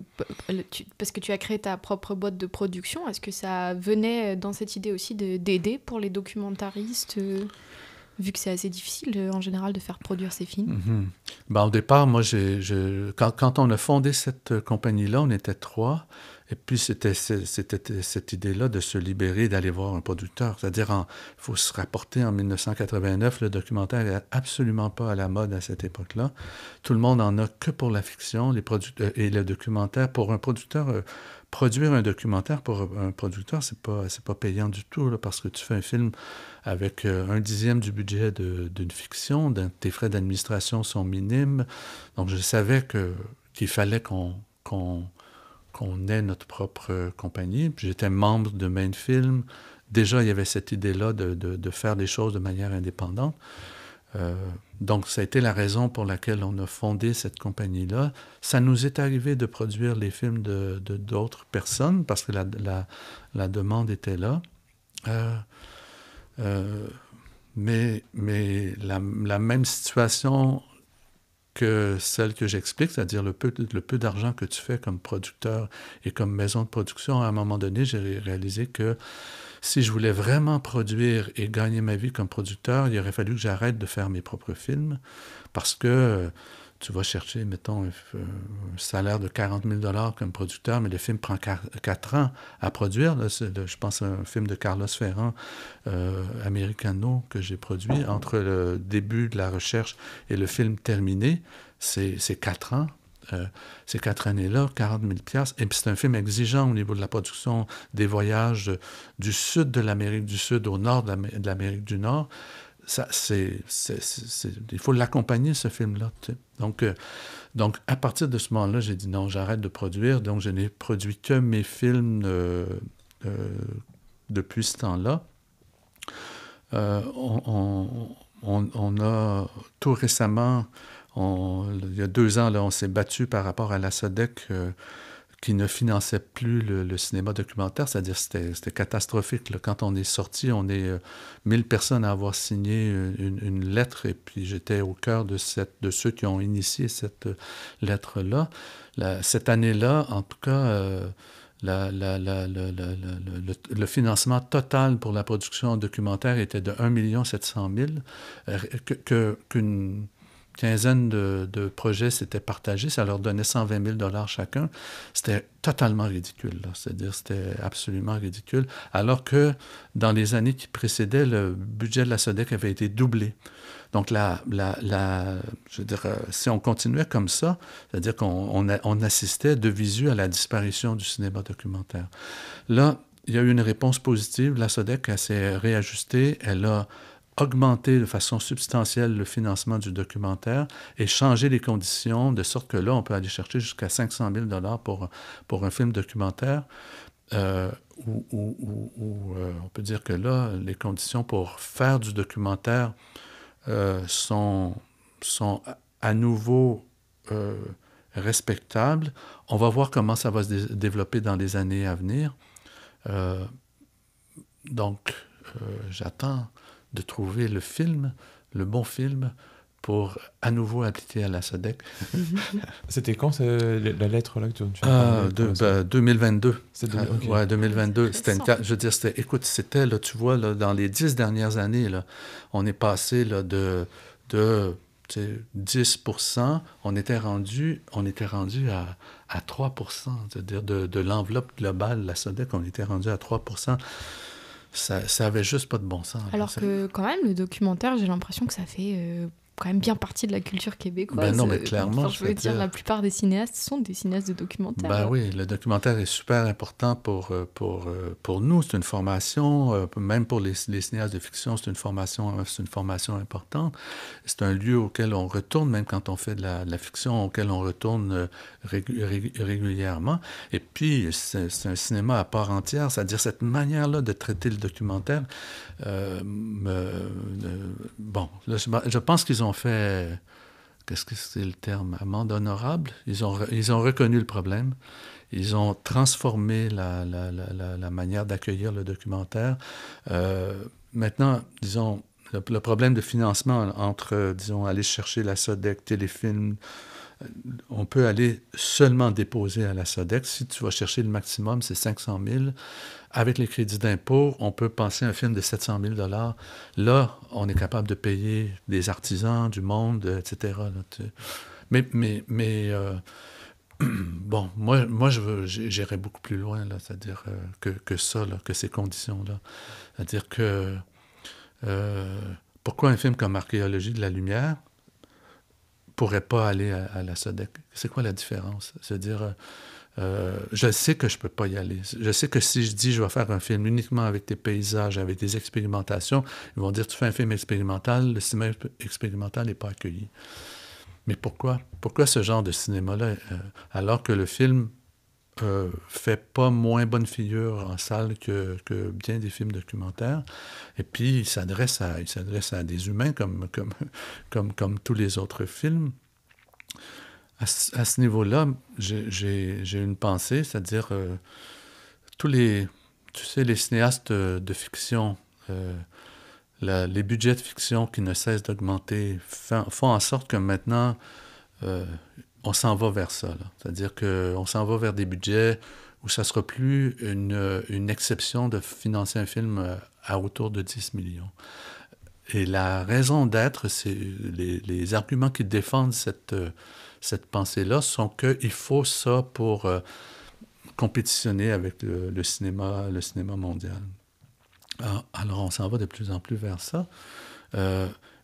Speaker 1: parce que tu as créé ta propre boîte de production, est-ce que ça venait dans cette idée aussi d'aider pour les documentaristes, vu que c'est assez difficile en général de faire produire ces films?
Speaker 3: Ben, au départ, moi, quand on a fondé cette compagnie-là, on était 3. Et puis, c'était cette idée-là de se libérer, d'aller voir un producteur. C'est-à-dire, il faut se rapporter en 1989, le documentaire n'est absolument pas à la mode à cette époque-là. Tout le monde en a que pour la fiction, et le documentaire. Pour un producteur, produire un documentaire pour un producteur, c'est pas payant du tout, là, parce que tu fais un film avec 1/10 du budget d'une fiction, tes frais d'administration sont minimes. Donc, je savais qu'il fallait qu'on ait notre propre compagnie. Puis j'étais membre de Main Film. Déjà, il y avait cette idée-là de faire des choses de manière indépendante. Donc, ça a été la raison pour laquelle on a fondé cette compagnie-là. Ça nous est arrivé de produire les films d'autres personnes parce que la demande était là. Mais la même situation que celle que j'explique, c'est-à-dire le peu d'argent que tu fais comme producteur et comme maison de production, à un moment donné, j'ai réalisé que si je voulais vraiment produire et gagner ma vie comme producteur, il aurait fallu que j'arrête de faire mes propres films parce que tu vas chercher, mettons, un salaire de 40 000 $ comme producteur, mais le film prend 4 ans à produire. Là, je pense à un film de Carlos Ferrand, Americano, que j'ai produit. Entre le début de la recherche et le film terminé, c'est 4 ans. Ces 4 années-là, 40 000 $. Et puis c'est un film exigeant au niveau de la production, des voyages du sud de l'Amérique du Sud au nord de l'Amérique du Nord. Ça, il faut l'accompagner, ce film-là. Tu sais. Donc, à partir de ce moment-là, j'ai dit non, j'arrête de produire. Donc, je n'ai produit que mes films depuis ce temps-là. On a tout récemment, il y a 2 ans, là, on s'est battu par rapport à la SODEC qui ne finançait plus le cinéma documentaire, c'est-à-dire c'était catastrophique. Là. Quand on est sorti, on est 1000 personnes à avoir signé une lettre, et puis j'étais au cœur de ceux qui ont initié cette lettre-là. Cette année-là, en tout cas, le financement total pour la production documentaire était de 1 700 000, qu'une quinzaine de projets s'étaient partagés, ça leur donnait 120 000 $ chacun. C'était totalement ridicule, là. C'est-à-dire c'était absolument ridicule, alors que dans les années qui précédaient, le budget de la SODEC avait été doublé. Donc, je veux dire, si on continuait comme ça, c'est-à-dire qu'on assistait de visu à la disparition du cinéma documentaire. Là, il y a eu une réponse positive. La SODEC, elle s'est réajustée. Elle a augmenter de façon substantielle le financement du documentaire et changer les conditions de sorte que là, on peut aller chercher jusqu'à 500 000 $ pour un film documentaire. On peut dire que là, les conditions pour faire du documentaire sont à nouveau respectables. On va voir comment ça va se développer dans les années à venir. Donc, j'attends de trouver le bon film, pour à nouveau appliquer à la SODEC.
Speaker 2: C'était quand la lettre là que tu as parlé
Speaker 3: 2022.
Speaker 2: Okay.
Speaker 3: Ouais, 2022. Je veux dire, c'était là, tu vois, là, dans les 10 dernières années, là, on est passé là, de 10%, on était rendu à 3%, c'est-à-dire de l'enveloppe globale de la SODEC, on était rendu à 3%. Ça avait juste pas de bon sens.
Speaker 1: Alors que quand même, le documentaire, j'ai l'impression que ça fait quand même bien partie de la culture québécoise.
Speaker 3: Ben non, mais clairement.
Speaker 1: Enfin, je veux dire, la plupart des cinéastes sont des cinéastes de documentaire.
Speaker 3: Ben oui, le documentaire est super important pour nous. C'est une formation, même pour les cinéastes de fiction, c'est une formation importante. C'est un lieu auquel on retourne, même quand on fait de la fiction, auquel on retourne régulièrement. Et puis, c'est un cinéma à part entière, c'est-à-dire cette manière-là de traiter le documentaire. Bon, là, je pense qu'ils ont fait... Qu'est-ce que c'est le terme? Amende honorable. Ils ont reconnu le problème. Ils ont transformé la manière d'accueillir le documentaire. Maintenant, disons, le problème de financement entre, disons, aller chercher la SODEC, Téléfilm, on peut aller seulement déposer à la SODEC. Si tu vas chercher le maximum, c'est 500 000. Avec les crédits d'impôt, on peut penser un film de 700 000 $. Là, on est capable de payer des artisans, du monde, etc. Là, mais bon, moi j'irais beaucoup plus loin, là, c'est-à-dire que ça, là, que ces conditions-là. C'est-à-dire que pourquoi un film comme Archéologie de la lumière pourrait pas aller à la SODEC? C'est quoi la différence? C'est-à-dire... je sais que je ne peux pas y aller. Je sais que si je dis je vais faire un film uniquement avec des paysages, avec des expérimentations, ils vont dire tu fais un film expérimental, le cinéma expérimental n'est pas accueilli. Mais pourquoi? Pourquoi ce genre de cinéma-là, alors que le film fait pas moins bonne figure en salle que bien des films documentaires, et puis il s'adresse à des humains comme tous les autres films. À ce niveau-là, j'ai une pensée, c'est-à-dire les cinéastes de fiction, les budgets de fiction qui ne cessent d'augmenter font en sorte que maintenant, on s'en va vers ça. C'est-à-dire qu'on s'en va vers des budgets où ça ne sera plus une exception de financer un film à autour de 10 millions. Et la raison d'être, c'est les arguments qui défendent cette pensée-là sont qu'il faut ça pour compétitionner avec le cinéma mondial. Alors, on s'en va de plus en plus vers ça.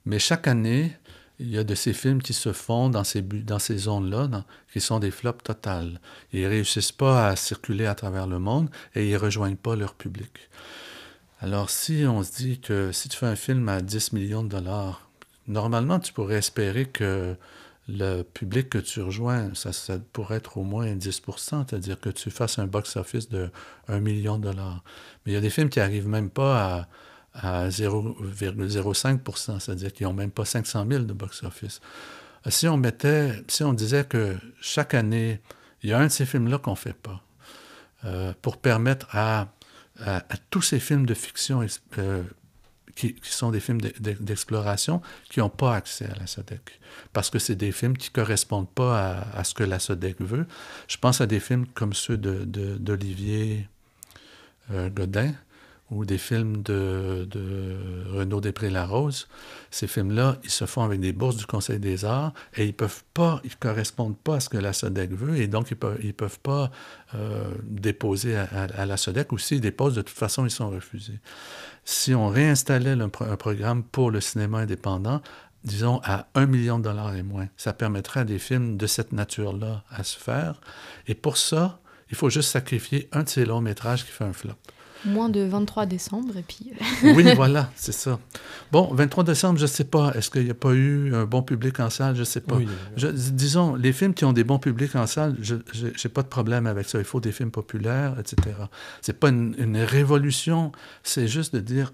Speaker 3: Mais chaque année, il y a de ces films qui se font dans ces zones-là, qui sont des flops totales. Ils ne réussissent pas à circuler à travers le monde et ils ne rejoignent pas leur public. Alors, si on se dit que si tu fais un film à 10 millions de dollars, normalement, tu pourrais espérer que le public que tu rejoins, ça pourrait être au moins 10%, c'est-à-dire que tu fasses un box-office de 1 million de dollars. Mais il y a des films qui n'arrivent même pas à 0,05%, c'est-à-dire qu'ils n'ont même pas 500 000 de box-office. Si on disait que chaque année, il y a un de ces films-là qu'on ne fait pas, pour permettre à tous ces films de fiction qui sont des films d'exploration qui n'ont pas accès à la SODEC. Parce que c'est des films qui ne correspondent pas à ce que la SODEC veut. Je pense à des films comme ceux d'Olivier Godin ou des films de Renaud Després-Larose. Ces films-là, ils se font avec des bourses du Conseil des arts et ils ne correspondent pas à ce que la SODEC veut et donc ils peuvent pas déposer à la SODEC ou s'ils déposent, de toute façon, ils sont refusés. Si on réinstallait un programme pour le cinéma indépendant, disons à 1 million de dollars et moins, ça permettrait à des films de cette nature-là à se faire. Et pour ça, il faut juste sacrifier un de ces longs métrages qui fait un flop.
Speaker 1: Moins de 23 décembre, et puis...
Speaker 3: Oui, voilà, c'est ça. Bon, 23 décembre, je ne sais pas. Est-ce qu'il n'y a pas eu un bon public en salle? Je ne sais pas. Oui. Disons, les films qui ont des bons publics en salle, je n'ai pas de problème avec ça. Il faut des films populaires, etc. Ce n'est pas une révolution, c'est juste de dire,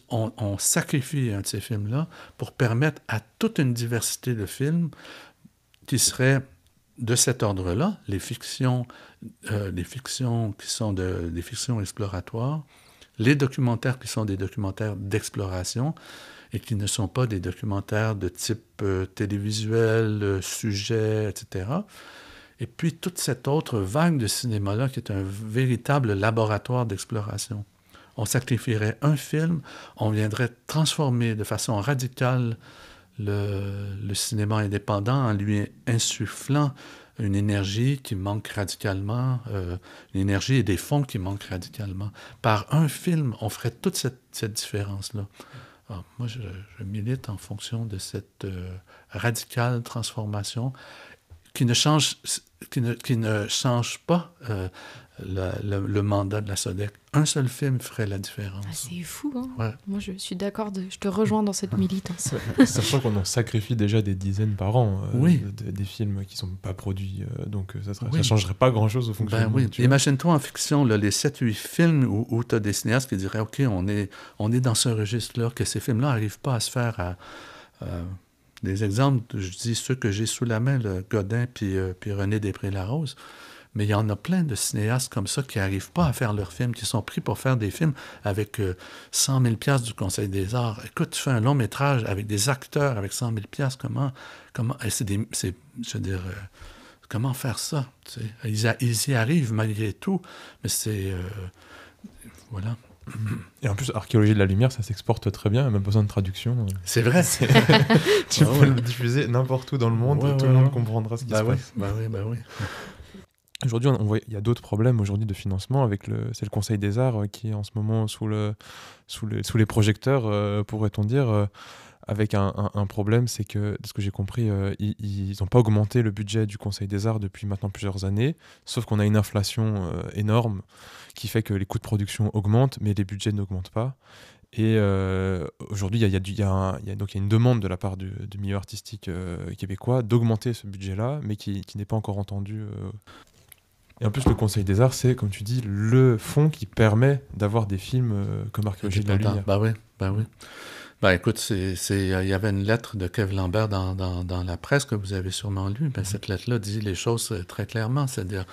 Speaker 3: on sacrifie un de ces films-là pour permettre à toute une diversité de films qui seraient de cet ordre-là, les fictions qui sont des fictions exploratoires, les documentaires qui sont des documentaires d'exploration et qui ne sont pas des documentaires de type télévisuel, sujet, etc. Et puis toute cette autre vague de cinéma-là qui est un véritable laboratoire d'exploration. On sacrifierait un film, on viendrait transformer de façon radicale le cinéma indépendant en lui insufflant une énergie qui manque radicalement, l'énergie et des fonds qui manquent radicalement. Par un film, on ferait toute cette différence-là. Alors, moi, je milite en fonction de cette radicale transformation qui ne change pas le mandat de la SODEC. Un seul film ferait la différence.
Speaker 1: Ah, c'est fou, hein?
Speaker 3: Ouais.
Speaker 1: Moi, je suis d'accord, je te rejoins dans cette militance.
Speaker 2: Sachant qu'on en sacrifie déjà des dizaines par an,
Speaker 3: oui.
Speaker 2: des films qui ne sont pas produits, donc ça
Speaker 3: oui.
Speaker 2: ne changerait pas grand-chose au fonctionnement.
Speaker 3: Ben oui. Imagine-toi en fiction, là, les 7-8 films où tu as des cinéastes qui diraient « OK, on est dans ce registre-là, que ces films-là n'arrivent pas à se faire à des exemples, je dis ceux que j'ai sous la main, le Godin puis René Després-Larose. Mais il y en a plein de cinéastes comme ça qui n'arrivent pas à faire leurs films, qui sont pris pour faire des films avec 100 000 $ du Conseil des arts. Écoute, tu fais un long métrage avec des acteurs avec 100 000 $, comment faire ça? Tu sais? Ils y arrivent malgré tout, mais c'est... voilà.
Speaker 2: Et en plus, Archéologie de la Lumière, ça s'exporte très bien, même pas besoin de traduction.
Speaker 3: C'est vrai.
Speaker 2: Tu peux le diffuser n'importe où dans le monde, tout le monde comprendra ce qui se passe.
Speaker 3: Bah oui.
Speaker 2: Aujourd'hui, on voit, il y a d'autres problèmes aujourd'hui de financement. C'est le Conseil des Arts qui est en ce moment sous les projecteurs, pourrait-on dire. Avec un problème, c'est que, de ce que j'ai compris, ils n'ont pas augmenté le budget du Conseil des Arts depuis maintenant plusieurs années, sauf qu'on a une inflation énorme qui fait que les coûts de production augmentent, mais les budgets n'augmentent pas. Et aujourd'hui, il y a une demande de la part du milieu artistique québécois d'augmenter ce budget-là, mais qui n'est pas encore entendu. Et en plus, le Conseil des Arts, c'est, comme tu dis, le fonds qui permet d'avoir des films comme Archéologie de la Lumière.
Speaker 3: Bah oui. Ben écoute, il y avait une lettre de Kev Lambert dans la presse que vous avez sûrement lue. Ben, cette lettre-là dit les choses très clairement. C'est-à-dire,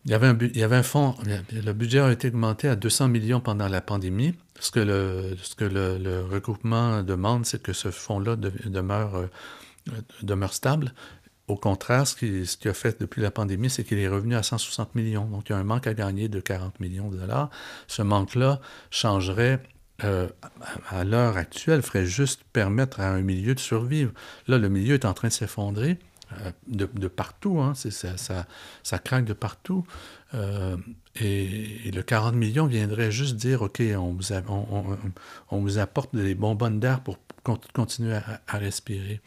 Speaker 3: il y avait un fonds, le budget a été augmenté à 200 millions pendant la pandémie. Ce que le regroupement demande, c'est que ce fonds-là demeure stable. Au contraire, ce qu'il a fait depuis la pandémie, c'est qu'il est revenu à 160 millions. Donc, il y a un manque à gagner de 40 millions de $. Ce manque-là changerait, à l'heure actuelle, ferait juste permettre à un milieu de survivre. Là, le milieu est en train de s'effondrer de partout. Hein. Ça craque de partout. Et le 40 millions viendrait juste dire, OK, on vous apporte des bonbonnes d'air pour continuer à respirer.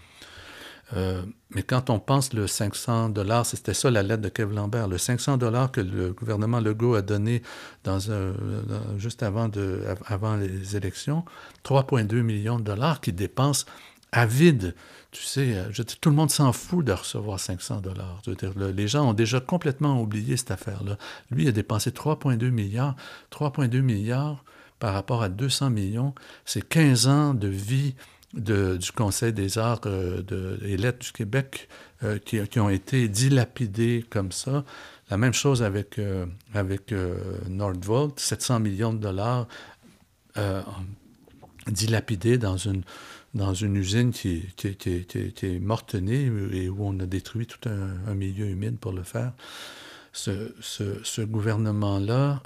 Speaker 3: Mais quand on pense le 500 $, c'était ça la lettre de Kev Lambert, le 500 $ que le gouvernement Legault a donné juste avant les élections, 3,2 millions de $ qu'il dépense à vide. Tu sais, tout le monde s'en fout de recevoir 500 $. Je veux dire, les gens ont déjà complètement oublié cette affaire-là. Lui, il a dépensé 3,2 milliards. 3,2 milliards par rapport à 200 millions, c'est 15 ans de vie du Conseil des arts et lettres du Québec qui ont été dilapidés comme ça. La même chose avec Nordvolt, 700 millions de $ dilapidés dans une usine qui est mortenée et où on a détruit tout un milieu humide pour le faire. Ce gouvernement-là,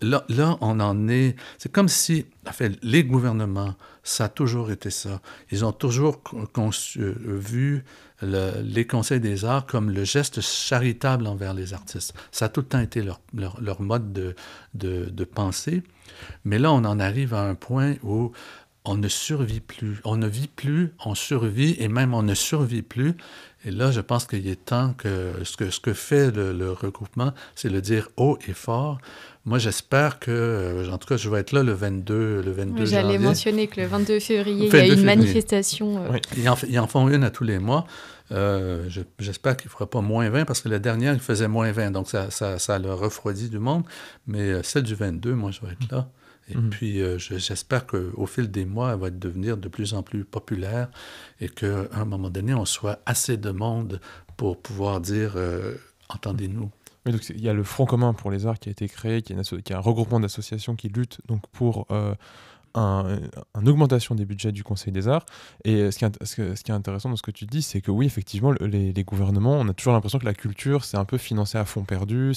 Speaker 3: là, on en est... C'est comme si, en fait, les gouvernements, ça a toujours été ça. Ils ont toujours vu les conseils des arts comme le geste charitable envers les artistes. Ça a tout le temps été leur mode de pensée. Mais là, on en arrive à un point où on ne survit plus. On ne vit plus, on survit et même on ne survit plus. Et là, je pense qu'il est temps que ce que fait le regroupement, c'est le dire haut et fort. Moi, j'espère que, en tout cas, je vais être là le 22 janvier.
Speaker 1: J'allais mentionner que le 22 février, il y a une manifestation.
Speaker 3: Oui. Ils en font une à tous les mois. J'espère qu'il ne fera pas moins 20, parce que la dernière, il faisait moins 20. Donc, ça le refroidit du monde. Mais celle du 22, moi, je vais être là. Et puis, j'espère qu'au fil des mois, elle va devenir de plus en plus populaire et qu'à un moment donné, on soit assez de monde pour pouvoir dire « Entendez-nous ».
Speaker 2: Oui, donc il y a le Front commun pour les arts qui a été créé, qui est un regroupement d'associations qui luttent donc pour une augmentation des budgets du Conseil des arts. Et ce qui est intéressant dans ce que tu dis, c'est que oui, effectivement, les gouvernements, on a toujours l'impression que la culture, c'est un peu financé à fond perdu.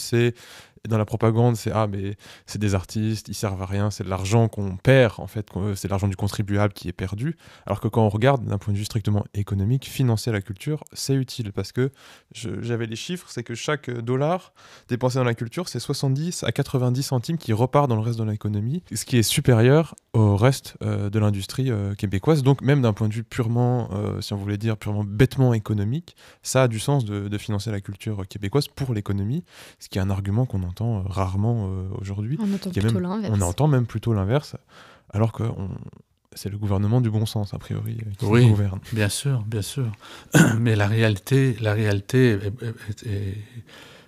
Speaker 2: Dans la propagande, mais c'est des artistes, ils servent à rien, c'est de l'argent qu'on perd, en fait, c'est l'argent du contribuable qui est perdu. Alors que quand on regarde d'un point de vue strictement économique, financer la culture, c'est utile, parce que j'avais les chiffres, c'est que chaque dollar dépensé dans la culture, c'est 70 à 90 centimes qui repart dans le reste de l'économie, ce qui est supérieur au reste de l'industrie québécoise. Donc même d'un point de vue purement, si on voulait dire purement bêtement économique, ça a du sens de financer la culture québécoise pour l'économie, ce qui est un argument qu'on entend rarement aujourd'hui.
Speaker 1: On entend plutôt l'inverse.
Speaker 2: On entend même plutôt l'inverse, alors que c'est le gouvernement du bon sens, a priori, qui
Speaker 3: oui,
Speaker 2: gouverne.
Speaker 3: Bien sûr, bien sûr. Mais la réalité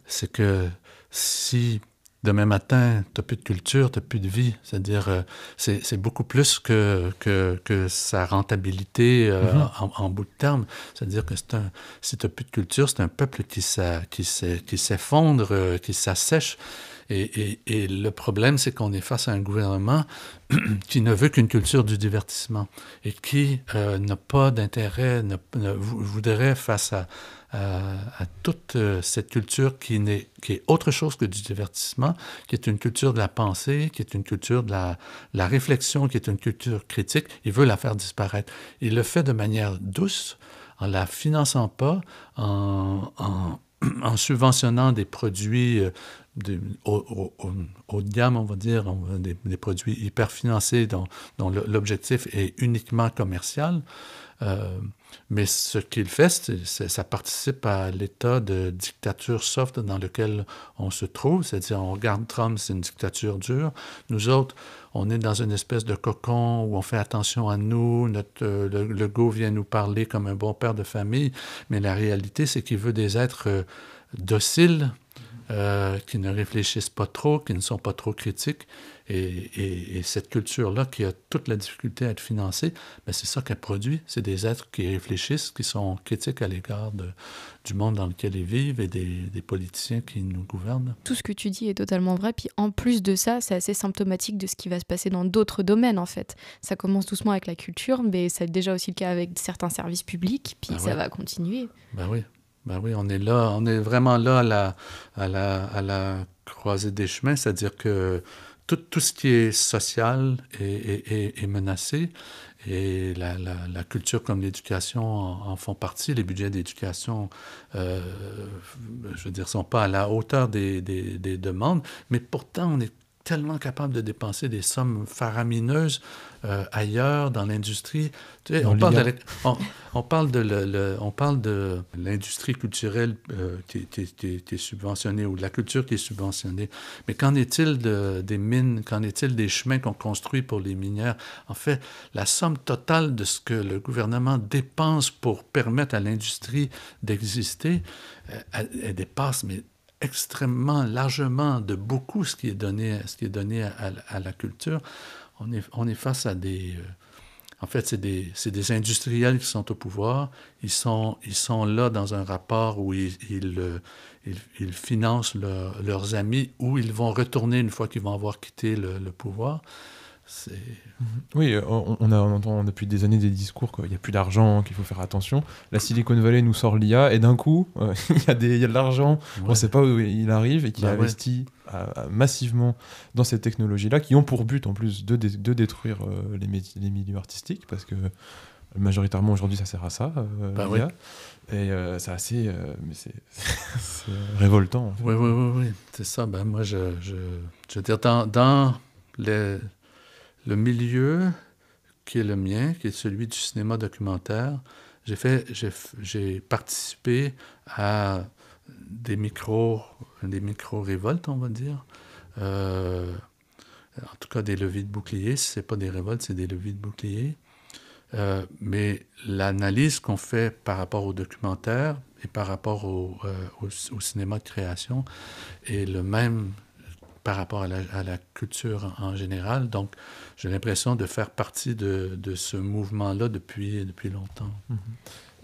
Speaker 3: c'est que si demain matin, tu n'as plus de culture, tu n'as plus de vie, c'est-à-dire c'est beaucoup plus que sa rentabilité en bout de terme. C'est-à-dire que si tu n'as plus de culture, c'est un peuple qui s'effondre, qui s'assèche. Et le problème, c'est qu'on est face à un gouvernement qui ne veut qu'une culture du divertissement et qui n'a pas d'intérêt, voudrait face à toute cette culture qui est autre chose que du divertissement, qui est une culture de la pensée, qui est une culture de la réflexion, qui est une culture critique, il veut la faire disparaître. Il le fait de manière douce, en la finançant pas, en subventionnant des produits haut de gamme, on va dire, des produits hyper financés dont l'objectif est uniquement commercial. Mais ce qu'il fait, ça participe à l'état de dictature soft dans lequel on se trouve. C'est-à-dire, on regarde Trump, c'est une dictature dure. Nous autres, on est dans une espèce de cocon où on fait attention à nous. Le Legault vient nous parler comme un bon père de famille. Mais la réalité, c'est qu'il veut des êtres dociles, qui ne réfléchissent pas trop, qui ne sont pas trop critiques. Et cette culture-là, qui a toute la difficulté à être financée, ben c'est ça qu'elle produit. C'est des êtres qui réfléchissent, qui sont critiques à l'égard du monde dans lequel ils vivent et des politiciens qui nous gouvernent.
Speaker 1: Tout ce que tu dis est totalement vrai. Puis en plus de ça, c'est assez symptomatique de ce qui va se passer dans d'autres domaines, en fait. Ça commence doucement avec la culture, mais c'est déjà aussi le cas avec certains services publics, puis ça va continuer.
Speaker 3: Ben oui. On est vraiment là à la croisée des chemins, c'est-à-dire que tout ce qui est social est menacé et la culture comme l'éducation en font partie. Les budgets d'éducation, je veux dire, sont pas à la hauteur des demandes, mais pourtant on est tellement capable de dépenser des sommes faramineuses ailleurs dans l'industrie. Tu sais, on parle de l'industrie culturelle qui est subventionnée ou de la culture qui est subventionnée. Mais qu'en est-il des mines? Qu'en est-il des chemins qu'on construit pour les minières? En fait, la somme totale de ce que le gouvernement dépense pour permettre à l'industrie d'exister, elle dépasse, mais extrêmement largement de beaucoup ce qui est donné à la culture. On est face à en fait, c'est des industriels qui sont au pouvoir. Ils sont là dans un rapport où ils financent leurs amis, où ils vont retourner une fois qu'ils vont avoir quitté le pouvoir.
Speaker 2: Oui, on entend depuis des années des discours qu'il n'y a plus d'argent, qu'il faut faire attention. La Silicon Valley nous sort l'IA et d'un coup, il y a de l'argent, on ne sait pas où il arrive et qui investit massivement dans ces technologies-là qui ont pour but en plus de détruire les milieux artistiques parce que majoritairement aujourd'hui ça sert à ça, l'IA. Et c'est assez... mais c'est révoltant. En fait.
Speaker 3: Oui, c'est ça. Moi, je veux dire, dans le milieu qui est le mien, qui est celui du cinéma documentaire, j'ai participé à des micro-révoltes, on va dire. En tout cas, des levées de boucliers. Si ce n'est pas des révoltes, c'est des levées de boucliers. Mais l'analyse qu'on fait par rapport au documentaire et par rapport au cinéma de création est le même par rapport à la culture en général. Donc, j'ai l'impression de faire partie de ce mouvement-là depuis longtemps.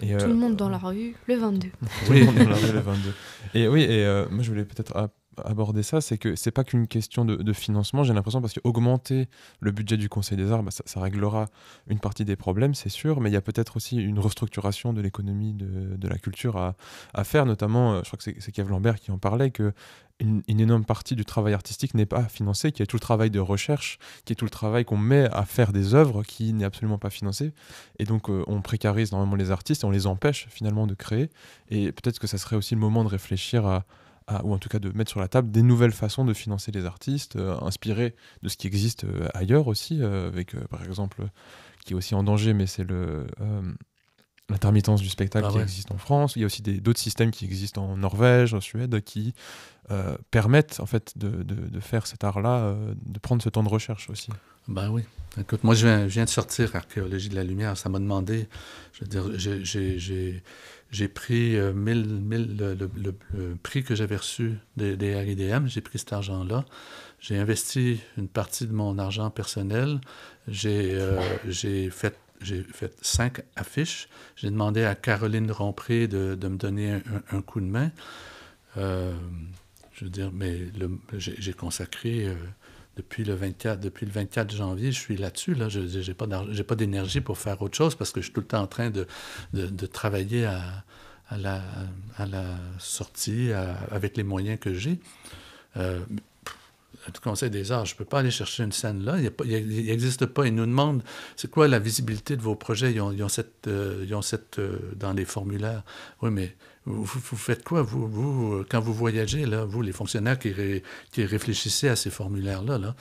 Speaker 2: Et,
Speaker 1: Tout le monde dans la rue, le 22.
Speaker 2: tout le monde dans la rue le 22. Et oui, moi je voulais peut-être aborder ça, c'est que c'est pas qu'une question de financement, j'ai l'impression, parce qu'augmenter le budget du Conseil des Arts, ça réglera une partie des problèmes, c'est sûr, mais il y a peut-être aussi une restructuration de l'économie de la culture à faire, notamment, je crois que c'est Kev Lambert qui en parlait, que une énorme partie du travail artistique n'est pas financée, qui est tout le travail de recherche, qui est tout le travail qu'on met à faire des œuvres qui n'est absolument pas financé. Et donc on précarise normalement les artistes et on les empêche finalement de créer. Et peut-être que ça serait aussi le moment de réfléchir ou en tout cas de mettre sur la table des nouvelles façons de financer les artistes, inspirées de ce qui existe ailleurs aussi, avec par exemple, qui est aussi en danger, mais c'est l'intermittence du spectacle qui existe en France. Il y a aussi d'autres systèmes qui existent en Norvège, en Suède, qui permettent en fait de faire cet art-là, de prendre ce temps de recherche aussi.
Speaker 3: Ben oui. Écoute, moi je viens de sortir Archéologie de la lumière, ça m'a demandé, je veux dire, j'ai pris le prix que j'avais reçu des RIDM, j'ai pris cet argent-là, j'ai investi une partie de mon argent personnel, j'ai fait 5 affiches. J'ai demandé à Caroline Rompré de me donner un coup de main. Je veux dire, mais j'ai consacré depuis le 24 janvier, je suis là-dessus. Là. Je n'ai pas d'énergie pour faire autre chose parce que je suis tout le temps en train de travailler à la sortie avec les moyens que j'ai. Le Conseil des arts, je ne peux pas aller chercher une scène là. Il n'existe pas. Ils nous demandent, c'est quoi la visibilité de vos projets? Ils ont cette dans les formulaires. Oui, mais vous faites quoi, vous, quand vous voyagez, là, vous, les fonctionnaires qui réfléchissez à ces formulaires-là, là,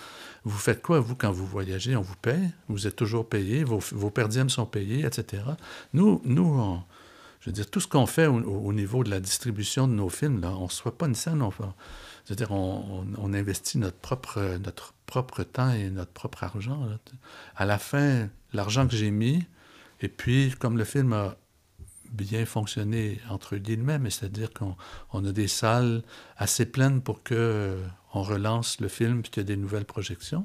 Speaker 3: vous faites quoi, vous, quand vous voyagez? On vous paye, vous êtes toujours payé, vos per diems sont payés, etc. Nous je veux dire, tout ce qu'on fait au niveau de la distribution de nos films, là, on ne reçoit pas une scène, c'est-à-dire, on investit notre propre temps et notre propre argent. Là. À la fin, l'argent que j'ai mis, et puis, comme le film a bien fonctionné, entre guillemets, mais c'est-à-dire qu'on a des salles assez pleines pour qu'on relance le film puis qu'il y a des nouvelles projections,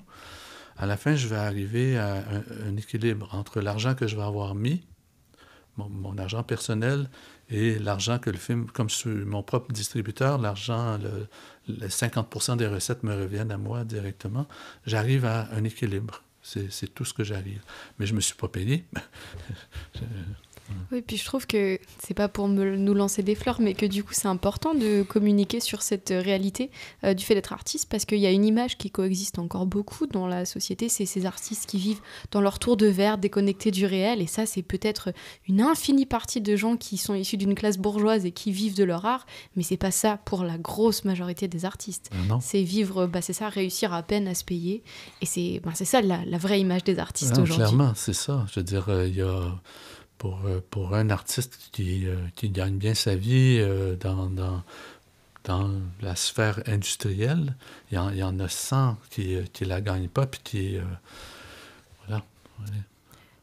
Speaker 3: à la fin, je vais arriver à un équilibre entre l'argent que je vais avoir mis, mon argent personnel, et l'argent que le film, comme je suis mon propre distributeur, l'argent, les 50% des recettes me reviennent à moi directement. J'arrive à un équilibre. C'est tout ce que j'arrive. Mais je ne me suis pas payé.
Speaker 1: Oui, puis je trouve que c'est pas pour nous lancer des fleurs, mais que du coup c'est important de communiquer sur cette réalité du fait d'être artiste, parce qu'il y a une image qui coexiste encore beaucoup dans la société, c'est ces artistes qui vivent dans leur tour de verre, déconnectés du réel, et ça c'est peut-être une infinie partie de gens qui sont issus d'une classe bourgeoise et qui vivent de leur art, mais c'est pas ça pour la grosse majorité des artistes. C'est vivre, c'est ça, réussir à peine à se payer, et c'est ça la vraie image des artistes aujourd'hui.
Speaker 3: Clairement, c'est ça. Je veux dire, il y a... Pour un artiste qui gagne bien sa vie dans la sphère industrielle, il y en a 100 qui ne la gagnent pas, puis qui... voilà. Ouais.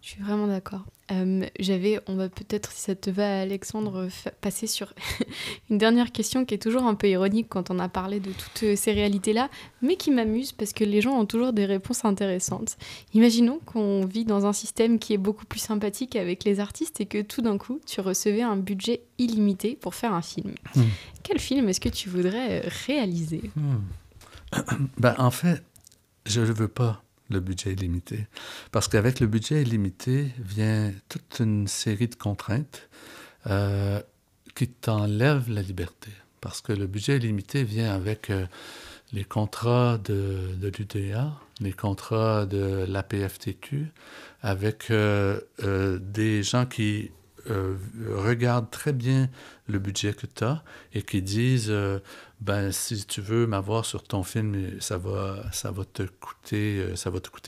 Speaker 1: Je suis vraiment d'accord. On va peut-être, si ça te va, Alexandre, passer sur une dernière question qui est toujours un peu ironique quand on a parlé de toutes ces réalités-là, mais qui m'amuse parce que les gens ont toujours des réponses intéressantes. Imaginons qu'on vit dans un système qui est beaucoup plus sympathique avec les artistes et que tout d'un coup, tu recevais un budget illimité pour faire un film. Quel film est-ce que tu voudrais réaliser?
Speaker 3: En fait, je ne le veux pas. Le budget illimité. Parce qu'avec le budget illimité vient toute une série de contraintes qui t'enlèvent la liberté. Parce que le budget illimité vient avec les contrats de l'UDA, les contrats de l'APFTQ, avec des gens qui regardent très bien le budget que tu as et qui disent si tu veux m'avoir sur ton film, ça va te coûter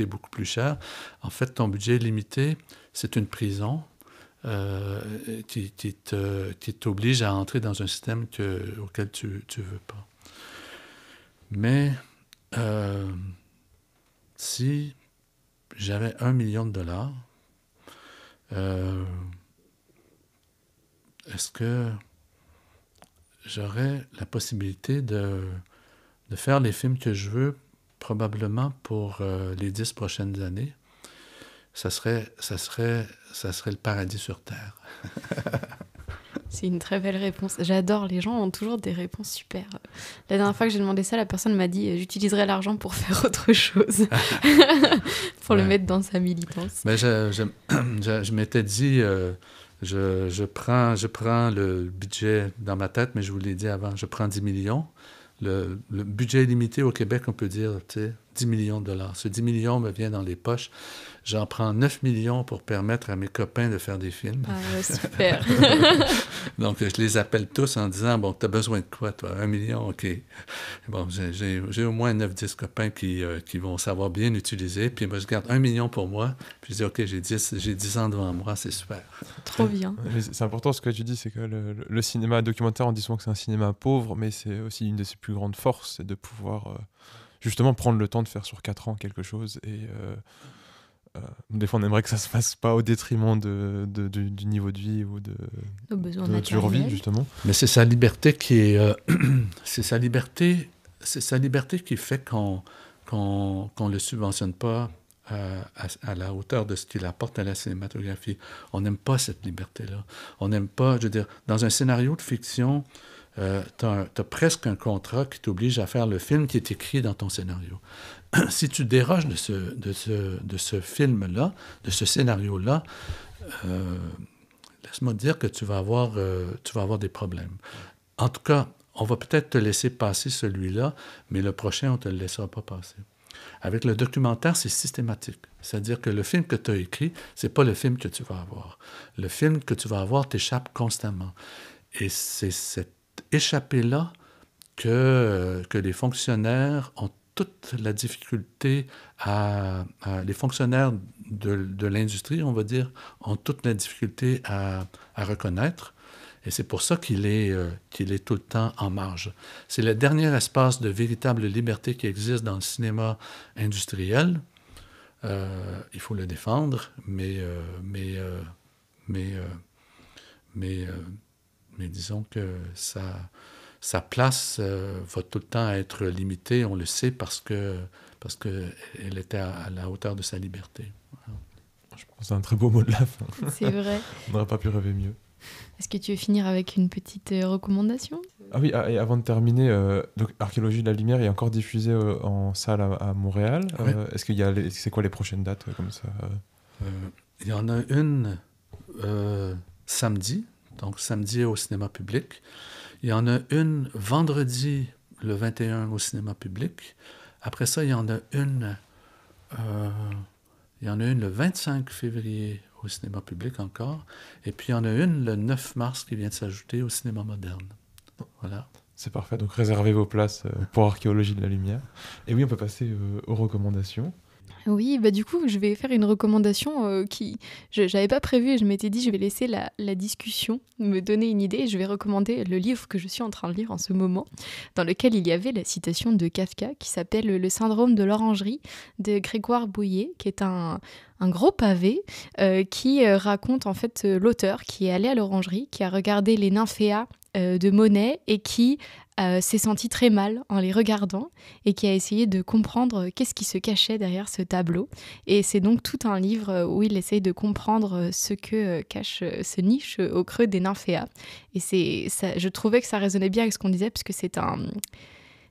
Speaker 3: beaucoup plus cher. En fait, ton budget limité, c'est une prison qui t'oblige à entrer dans un système auquel tu veux pas. Mais si j'avais $1 million, est-ce que j'aurais la possibilité de faire les films que je veux, probablement pour les 10 prochaines années, ça serait le paradis sur Terre.
Speaker 1: C'est une très belle réponse. J'adore, les gens ont toujours des réponses super. La dernière fois que j'ai demandé ça, la personne m'a dit j'utiliserai l'argent pour faire autre chose, pour le mettre dans sa militance.
Speaker 3: Mais je m'étais dit, je prends le budget dans ma tête, mais je vous l'ai dit avant, je prends 10 millions. Le budget limité au Québec, on peut dire, 10 millions de dollars. Ce 10 millions me vient dans les poches. J'en prends 9 millions pour permettre à mes copains de faire des films.
Speaker 1: Ah, super.
Speaker 3: Donc, je les appelle tous en disant, bon, t'as besoin de quoi, toi? 1 million, OK. Bon, j'ai au moins 9-10 copains qui vont savoir bien utiliser. Puis, moi, je garde 1 million pour moi. Puis, je dis, OK, j'ai 10 ans devant moi, c'est super.
Speaker 1: Trop bien.
Speaker 2: C'est important ce que tu dis, c'est que le cinéma documentaire, on dit souvent que c'est un cinéma pauvre, mais c'est aussi une de ses plus grandes forces, c'est de pouvoir justement prendre le temps de faire sur 4 ans quelque chose. Et des fois, on aimerait que ça se fasse pas au détriment du niveau de vie ou de notre survie, justement.
Speaker 3: Mais c'est sa liberté qui est... c'est sa liberté qui fait qu'on le subventionne pas à la hauteur de ce qu'il apporte à la cinématographie. On n'aime pas cette liberté-là. On n'aime pas, je veux dire, dans un scénario de fiction, t'as presque un contrat qui t'oblige à faire le film qui est écrit dans ton scénario. Si tu déroges de ce film-là, de ce scénario-là, laisse-moi te dire que tu vas avoir des problèmes. En tout cas, on va peut-être te laisser passer celui-là, mais le prochain, on ne te le laissera pas passer. Avec le documentaire, c'est systématique. C'est-à-dire que le film que tu as écrit, ce n'est pas le film que tu vas avoir. Le film que tu vas avoir t'échappe constamment. Et c'est cette échappée-là que les fonctionnaires ont toute la difficulté les fonctionnaires de l'industrie, on va dire, ont toute la difficulté à reconnaître. Et c'est pour ça qu'il est tout le temps en marge. C'est le dernier espace de véritable liberté qui existe dans le cinéma industriel. Il faut le défendre, mais disons que sa place va tout le temps être limitée, on le sait, parce qu'elle était à la hauteur de sa liberté. Voilà.
Speaker 2: Je pense que c'est un très beau mot de la fin.
Speaker 1: C'est vrai.
Speaker 2: On n'aurait pas pu rêver mieux.
Speaker 1: Est-ce que tu veux finir avec une petite recommandation ?
Speaker 2: Ah oui, et avant de terminer, donc Archéologie de la Lumière est encore diffusé en salle à Montréal.
Speaker 3: Oui.
Speaker 2: Est-ce que c'est quoi les prochaines dates comme ça
Speaker 3: Il y en a une samedi, donc samedi au cinéma public. Il y en a une vendredi, le 21 au cinéma public. Après ça, il y en a une le 25 février au cinéma public encore. Et puis, il y en a une le 9 mars qui vient de s'ajouter au cinéma moderne. Voilà.
Speaker 2: C'est parfait. Donc, réservez vos places pour Archéologie de la Lumière. Et oui, on peut passer aux recommandations.
Speaker 1: Oui, bah du coup, je vais faire une recommandation j'avais pas prévu et je m'étais dit je vais laisser la discussion me donner une idée et je vais recommander le livre que je suis en train de lire en ce moment, dans lequel il y avait la citation de Kafka qui s'appelle « Le syndrome de l'orangerie » de Grégoire Bouillet, qui est un gros pavé qui raconte en fait l'auteur qui est allé à l'orangerie, qui a regardé les nymphéas de Monet et qui s'est senti très mal en les regardant et qui a essayé de comprendre qu'est-ce qui se cachait derrière ce tableau. Et c'est donc tout un livre où il essaye de comprendre ce que se niche au creux des nymphéas. Et je trouvais que ça résonnait bien avec ce qu'on disait, parce que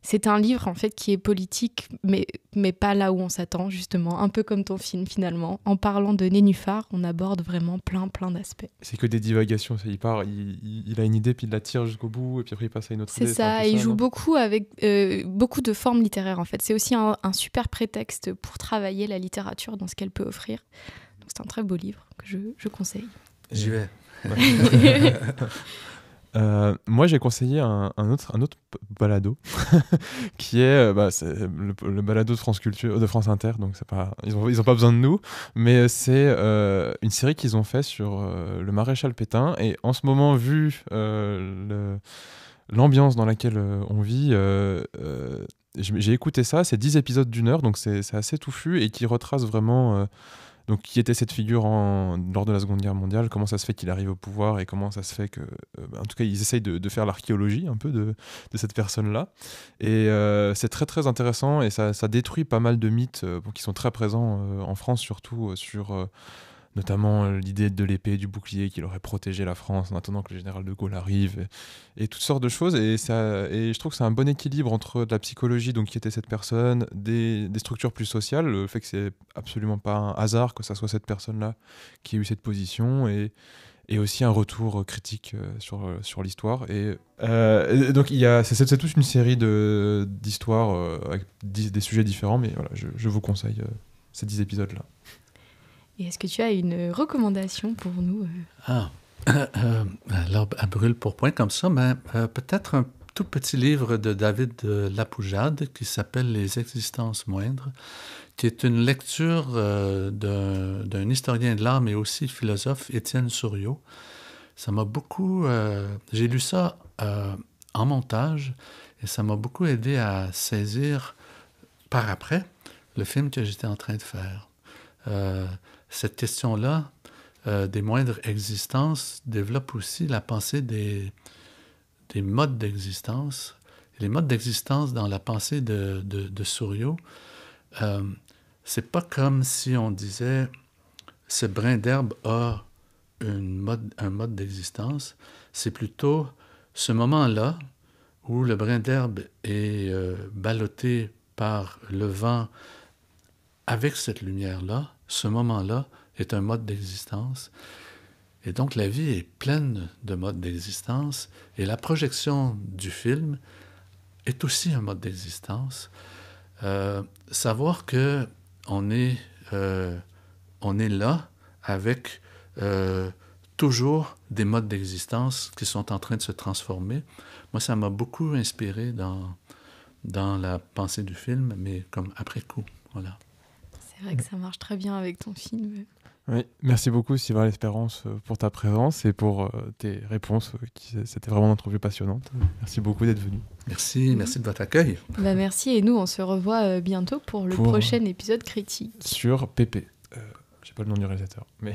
Speaker 1: c'est un livre en fait qui est politique, mais pas là où on s'attend, justement, un peu comme ton film finalement. En parlant de Nénuphar, on aborde vraiment plein d'aspects.
Speaker 2: C'est que des divagations, il part, il a une idée, puis il la tire jusqu'au bout, et puis après il passe à une autre idée.
Speaker 1: C'est ça, et il joue beaucoup avec beaucoup de formes littéraires en fait. C'est aussi un super prétexte pour travailler la littérature dans ce qu'elle peut offrir. Donc c'est un très beau livre que je conseille.
Speaker 3: J'y vais.
Speaker 2: Ouais. Moi, j'ai conseillé un autre balado qui est, c'est le balado de France Culture, de France Inter, donc c'est pas, ils ont pas besoin de nous, mais c'est une série qu'ils ont fait sur le maréchal Pétain. Et en ce moment, vu l'ambiance dans laquelle on vit, j'ai écouté ça. C'est 10 épisodes d'1 heure, donc c'est assez touffu et qui retrace vraiment Donc, qui était cette figure lors de la Seconde Guerre mondiale, comment ça se fait qu'il arrive au pouvoir et comment ça se fait que... en tout cas, ils essayent de faire l'archéologie un peu de cette personne-là. Et c'est très très intéressant et ça détruit pas mal de mythes qui sont très présents en France, surtout sur... notamment l'idée de l'épée, du bouclier qui aurait protégé la France en attendant que le général de Gaulle arrive, et toutes sortes de choses. Et je trouve que c'est un bon équilibre entre de la psychologie, donc qui était cette personne, des structures plus sociales, le fait que c'est absolument pas un hasard que ça soit cette personne-là qui ait eu cette position, et aussi un retour critique sur l'histoire. Et donc c'est toute une série d'histoires avec des sujets différents, mais voilà, je vous conseille ces 10 épisodes-là.
Speaker 1: Et est-ce que tu as une recommandation pour nous
Speaker 3: Alors, à brûle pour point comme ça, peut-être un tout petit livre de David Lapoujade qui s'appelle « Les existences moindres », qui est une lecture d'un historien de l'art, mais aussi philosophe, Étienne Souriau. Ça m'a beaucoup... j'ai lu ça en montage, et ça m'a beaucoup aidé à saisir, par après, le film que j'étais en train de faire. Cette question-là, des moindres existences, développe aussi la pensée des modes d'existence. Les modes d'existence dans la pensée de Souriau, c'est pas comme si on disait ce brin d'herbe a un mode d'existence. C'est plutôt ce moment-là où le brin d'herbe est ballotté par le vent avec cette lumière-là. Ce moment-là est un mode d'existence. Et donc, la vie est pleine de modes d'existence. Et la projection du film est aussi un mode d'existence. Savoir qu'on est là avec toujours des modes d'existence qui sont en train de se transformer. Moi, ça m'a beaucoup inspiré dans la pensée du film, mais comme après coup. Voilà.
Speaker 1: C'est vrai que ça marche très bien avec ton film.
Speaker 2: Oui, merci beaucoup Sylvain L'Espérance pour ta présence et pour tes réponses. C'était vraiment une entrevue passionnante. Merci beaucoup d'être venu.
Speaker 3: Merci de votre accueil.
Speaker 1: Merci, et nous on se revoit bientôt pour le prochain épisode critique.
Speaker 2: Sur Pépé. J'ai pas le nom du réalisateur, mais...